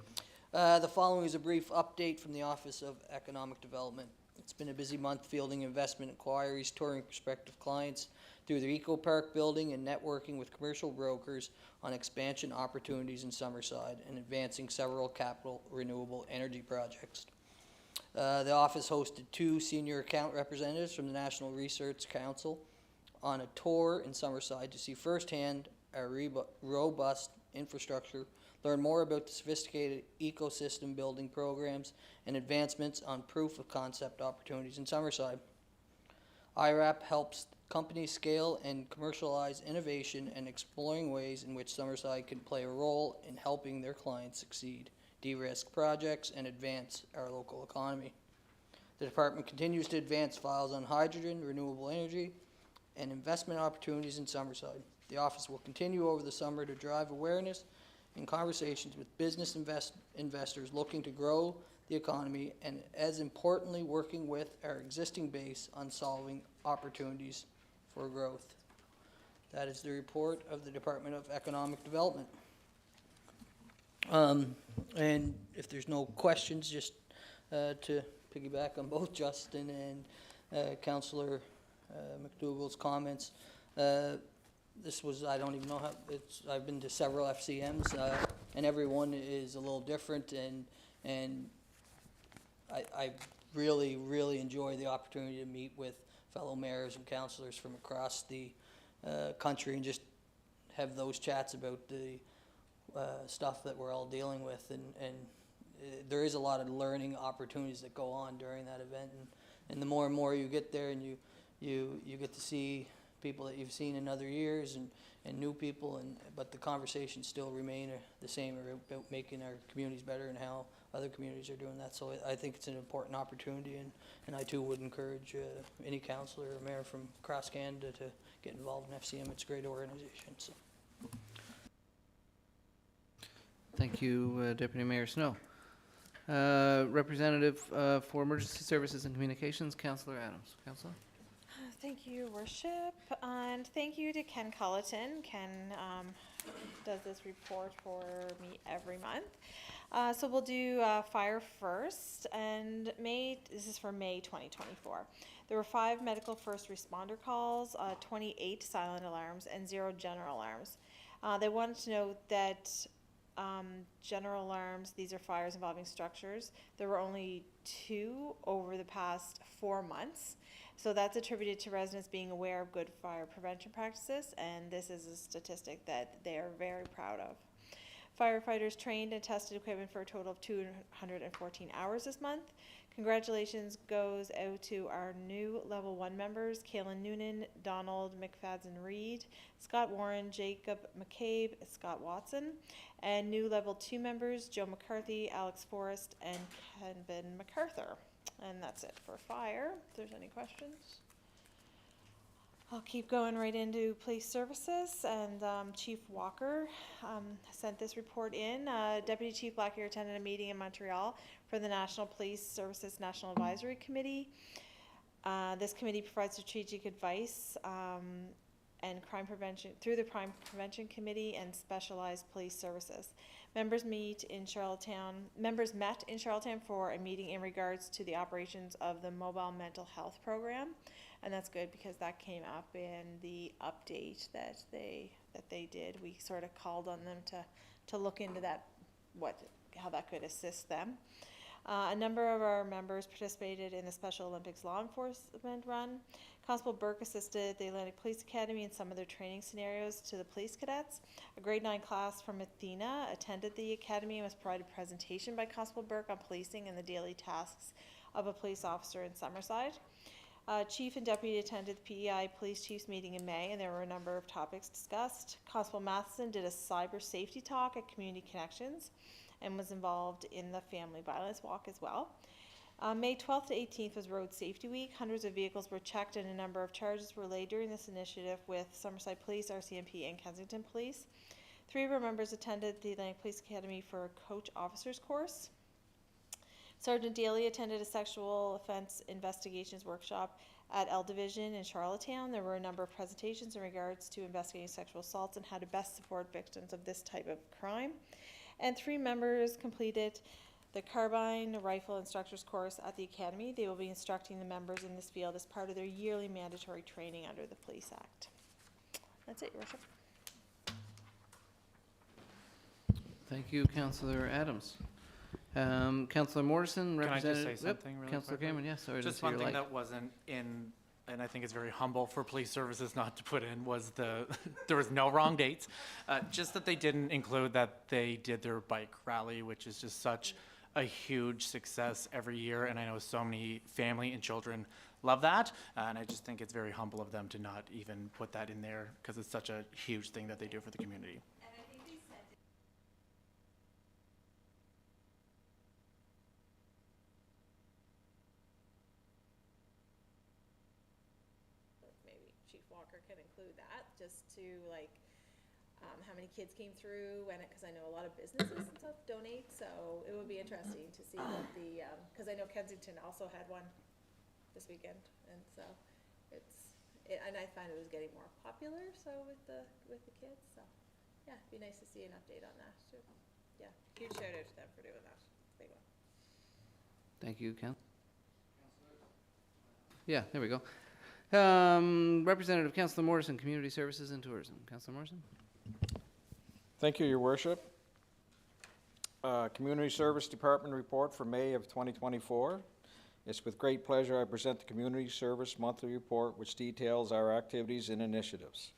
The following is a brief update from the Office of Economic Development. It's been a busy month fielding investment inquiries, touring prospective clients through the Eco Park building, and networking with commercial brokers on expansion opportunities in Summerside, and advancing several capital renewable energy projects. The office hosted 2 senior account representatives from the National Research Council on a tour in Summerside to see firsthand our robust infrastructure, learn more about the sophisticated ecosystem building programs, and advancements on proof of concept opportunities in Summerside. IRAP helps companies scale and commercialize innovation, and exploring ways in which Summerside can play a role in helping their clients succeed, de-risk projects, and advance our local economy. The department continues to advance files on hydrogen, renewable energy, and investment opportunities in Summerside. The office will continue over the summer to drive awareness and conversations with business investors looking to grow the economy, and as importantly, working with our existing base on solving opportunities for growth. That is the report of the Department of Economic Development. And if there's no questions, just to piggyback on both Justin and Councillor McDougall's comments, this was, I don't even know how, I've been to several FCMs, and every one is a little different, and I really, really enjoy the opportunity to meet with fellow mayors and councillors from across the country, and just have those chats about the stuff that we're all dealing with, and there is a lot of learning opportunities that go on during that event, and the more and more you get there, and you get to see people that you've seen in other years, and new people, but the conversations still remain the same about making our communities better and how other communities are doing that. So I think it's an important opportunity, and I too would encourage any councillor or mayor from across Canada to get involved in FCM. It's a great organization. So. Thank you, Deputy Mayor Snow. Representative for Emergency Services and Communications, Councillor Adams. Councillor? Thank you, Your Worship, and thank you to Ken Culleton. Ken does this report for me every month. So we'll do fire first, and this is for May 2024. There were 5 medical first responder calls, 28 silent alarms, and 0 general alarms. They wanted to note that general alarms, these are fires involving structures. There were only 2 over the past 4 months. So that's attributed to residents being aware of good fire prevention practices, and this is a statistic that they are very proud of. Firefighters trained and tested equipment for a total of 214 hours this month. Congratulations goes out to our new level 1 members, Kaylin Noonan, Donald McFadden-Reed, Scott Warren, Jacob McCabe, Scott Watson, and new level 2 members, Joe McCarthy, Alex Forrest, and Kevin MacArthur. And that's it for fire. If there's any questions. I'll keep going right into police services, and Chief Walker sent this report in. Deputy Chief Blackyer attended a meeting in Montreal for the National Police Services National Advisory Committee. This committee provides strategic advice and crime prevention through the Crime Prevention Committee and specialized police services. Members met in Charlottetown for a meeting in regards to the operations of the mobile mental health program. And that's good because that came up in the update that they did. We sort of called on them to look into that, how that could assist them. A number of our members participated in the Special Olympics Law Enforcement Run. Constable Burke assisted the Atlantic Police Academy in some of their training scenarios to the police cadets. A grade 9 class from Athena attended the academy and was provided a presentation by Constable Burke on policing and the daily tasks of a police officer in Summerside. Chief and Deputy attended the PEI Police Chiefs meeting in May, and there were a number of topics discussed. Constable Matheson did a cyber safety talk at Community Connections and was involved in the Family Violence Walk as well. May 12th to 18th was Road Safety Week. Hundreds of vehicles were checked and a number of charges were laid during this initiative with Summerside Police, RCMP, and Kensington Police. 3 of our members attended the Atlantic Police Academy for a coach officers course. Sergeant Daly attended a sexual offense investigations workshop at L Division in Charlottetown. There were a number of presentations in regards to investigating sexual assaults and how to best support victims of this type of crime. And 3 members completed the carbine rifle instructors course at the academy. They will be instructing the members in this field as part of their yearly mandatory training under the Police Act. That's it, Your Worship. Thank you, Councillor Adams. Councillor Morrison, Can I just Representative. say something really Councillor quickly? Cameron, yes. Sorry, Just to one your thing light. that wasn't in, and I think it's very humble for police services not to put in, was there was no wrong dates. Just that they didn't include that they did their bike rally, which is just such a huge success every year, and I know so many family and children love that, and I just think it's very humble of them to not even put that in there, because it's such a huge thing that they do for the community. Maybe Chief Walker can include that, just to like, how many kids came through, and because I know a lot of businesses and stuff donate, so it would be interesting to see what the, because I know Kensington also had one this weekend, and so and I find it was getting more popular, so with the kids, so yeah, it'd be nice to see an update on that too. Yeah, huge shout out to them for doing that. Big one. Thank you, Councillor. Yeah, there we go. Representative Councillor Morrison, Community Services and Tourism. Councillor Morrison. Thank you, Your Worship. Community Service Department report for May of 2024. It's with great pleasure I present the Community Service Monthly Report, which details our activities and initiatives.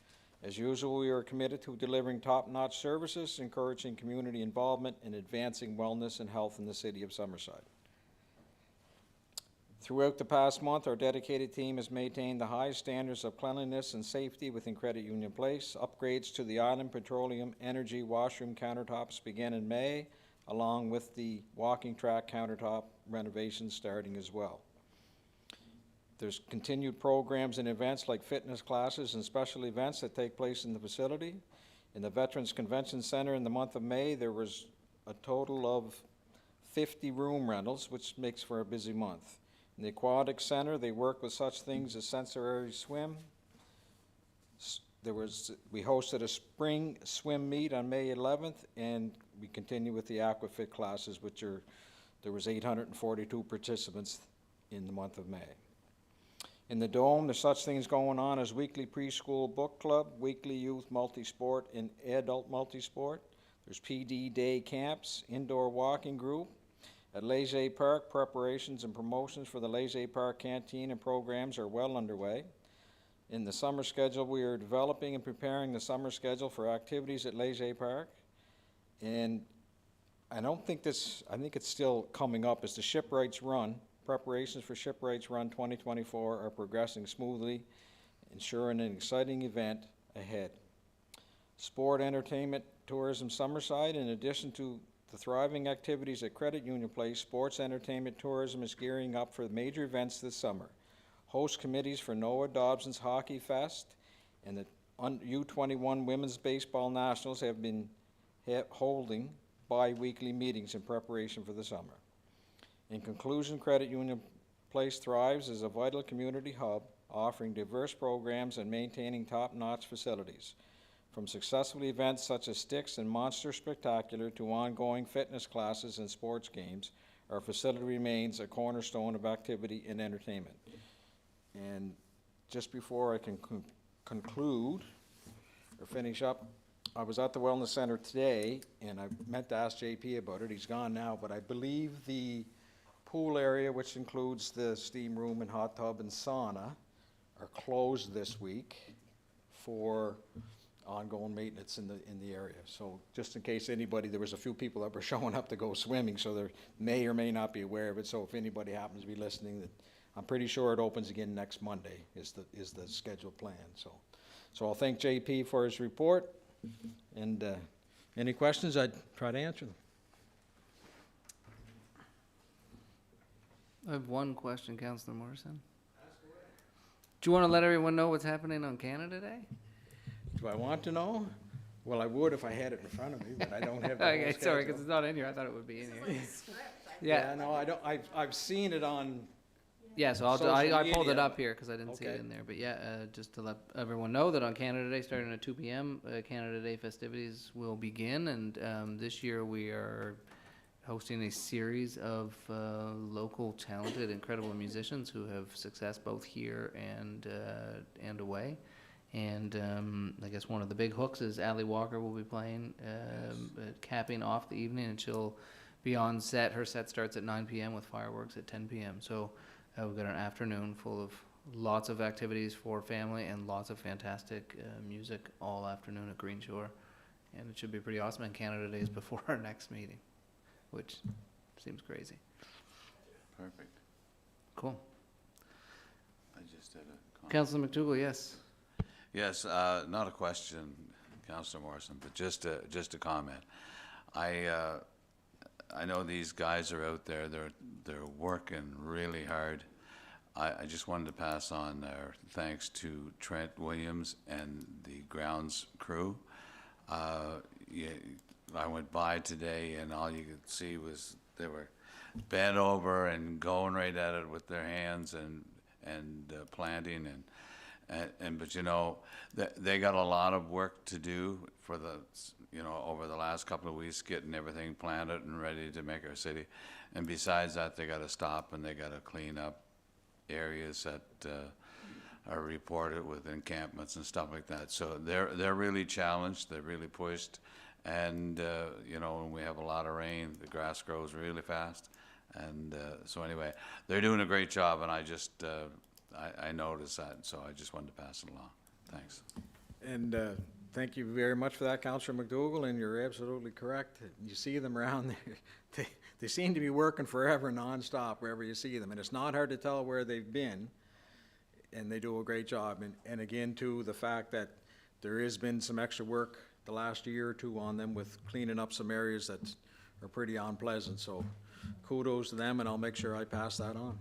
As usual, we are committed to delivering top-notch services, encouraging community involvement, and advancing wellness and health in the city of Summerside. Throughout the past month, our dedicated team has maintained the highest standards of cleanliness and safety within Credit Union Place. Upgrades to the Island Petroleum Energy washroom countertops began in May, along with the walking track countertop renovations starting as well. There's continued programs and events like fitness classes and special events that take place in the facility. In the Veterans Convention Center in the month of May, there was a total of 50 room rentals, which makes for a busy month. In the Aquatic Center, they work with such things as sensory swim. We hosted a spring swim meet on May 11th, and we continue with the aquafit classes, there was 842 participants in the month of May. In the Dome, there's such things going on as weekly preschool book club, weekly youth multi-sport, and adult multi-sport. There's PD day camps, indoor walking group. At Leger Park, preparations and promotions for the Leger Park canteen and programs are well underway. In the summer schedule, we are developing and preparing the summer schedule for activities at Leger Park. And I don't think this, I think it's still coming up, is the Shipyards Run. Preparations for Shipyards Run 2024 are progressing smoothly, ensuring an exciting event ahead. Sport, entertainment, tourism, Summerside, in addition to the thriving activities at Credit Union Place, sports, entertainment, tourism is gearing up for major events this summer. Host committees for Noah Dobson's Hockey Fest and the U21 Women's Baseball Nationals have been holding bi-weekly meetings in preparation for the summer. In conclusion, Credit Union Place thrives as a vital community hub, offering diverse programs and maintaining top-notch facilities. From successful events such as Sticks and Monster Spectacular to ongoing fitness classes and sports games, our facility remains a cornerstone of activity and entertainment. And just before I can conclude or finish up, I was at the Wellness Center today, and I meant to ask JP about it. He's gone now, but I believe the pool area, which includes the steam room and hot tub and sauna, are closed this week for ongoing maintenance in the area. So just in case anybody, there was a few people that were showing up to go swimming, so they may or may not be aware of it. So if anybody happens to be listening, that I'm pretty sure it opens again next Monday is the scheduled plan. So I'll thank JP for his report, and any questions, I'd try to answer them. I have one question, Councillor Morrison. Do you want to let everyone know what's happening on Canada Day? Do I want to know? Well, I would if I had it in front of me, but I don't have the whole Okay, sorry, schedule. because it's not in here. I thought it would be in here. Yeah, no, I don't, I've seen it on, Yeah, so Social I pulled it media. up here because I didn't see it Okay. in there. But yeah, just to let everyone know that on Canada Day, starting at 2 p.m., Canada Day festivities will begin. And this year we are hosting a series of local, talented, incredible musicians who have success both here and away. And I guess one of the big hooks is Ali Walker will be playing, capping off the evening, and she'll be on set. Her set starts at 9 p.m. with fireworks at 10 p.m. So we've got an afternoon full of lots of activities for family and lots of fantastic music all afternoon at Green Shore. And it should be pretty awesome. And Canada Day is before our next meeting, which seems crazy. Perfect. Cool. I just had a comment. Councillor McDougall, yes. Yes, not a question, Councillor Morrison, but just a comment. I know these guys are out there, they're working really hard. I just wanted to pass on our thanks to Trent Williams and the grounds crew. I went by today and all you could see was they were bent over and going right at it with their hands and planting but you know, they got a lot of work to do for over the last couple of weeks, getting everything planted and ready to make our city. And besides that, they got to stop and they got to clean up areas that are reported with encampments and stuff like that. So they're really challenged. They're really pushed. And when we have a lot of rain, the grass grows really fast. And so anyway, they're doing a great job, and I just I noticed that, so I just wanted to pass it along. Thanks. and thank you very much for that, Councillor McDougall, and you're absolutely correct. You see them around there, they seem to be working forever nonstop wherever you see them, and it's not hard to tell where they've been, and they do a great job. And again, too, the fact that there has been some extra work the last year or two on them with cleaning up some areas that are pretty unpleasant, so kudos to them, and I'll make sure I pass that on.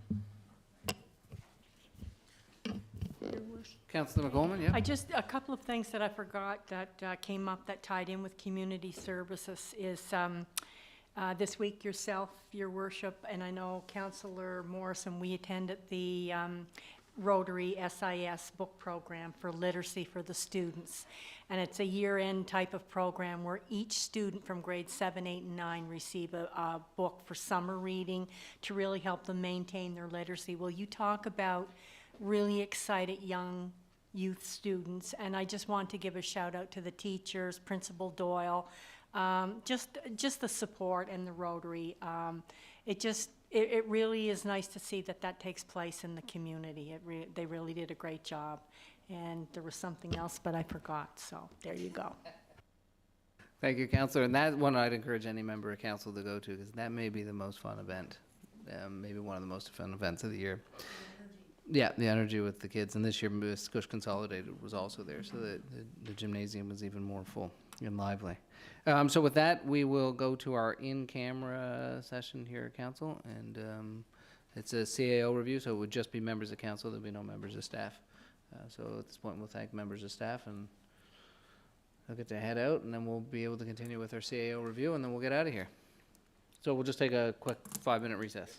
Councillor McGolman, yeah. I just, a couple of things that I forgot that came up that tied in with community services is this week yourself, your worship, and I know Councillor Morrison, we attended the Rotary SIS book program for literacy for the students. And it's a year-end type of program where each student from grades 7, 8, and 9 receive a book for summer reading to really help them maintain their literacy. Will you talk about really excited young youth students? And I just want to give a shout out to the teachers, Principal Doyle, just the support and the Rotary. It really is nice to see that takes place in the community. They really did a great job. And there was something else, but I forgot, so there you go. Thank you, Counselor. And that one I'd encourage any member of council to go to, because that may be the most fun event. Maybe one of the most fun events of the year. Yeah, the energy with the kids. And this year, Squish Consolidated was also there, so the gymnasium was even more full and lively. So with that, we will go to our in-camera session here at council. And it's a CAO review, so it would just be members of council. There'll be no members of staff. So at this point, we'll thank members of staff, and they'll get to head out, and then we'll be able to continue with our CAO review, and then we'll get out of here. So we'll just take a quick 5-minute recess.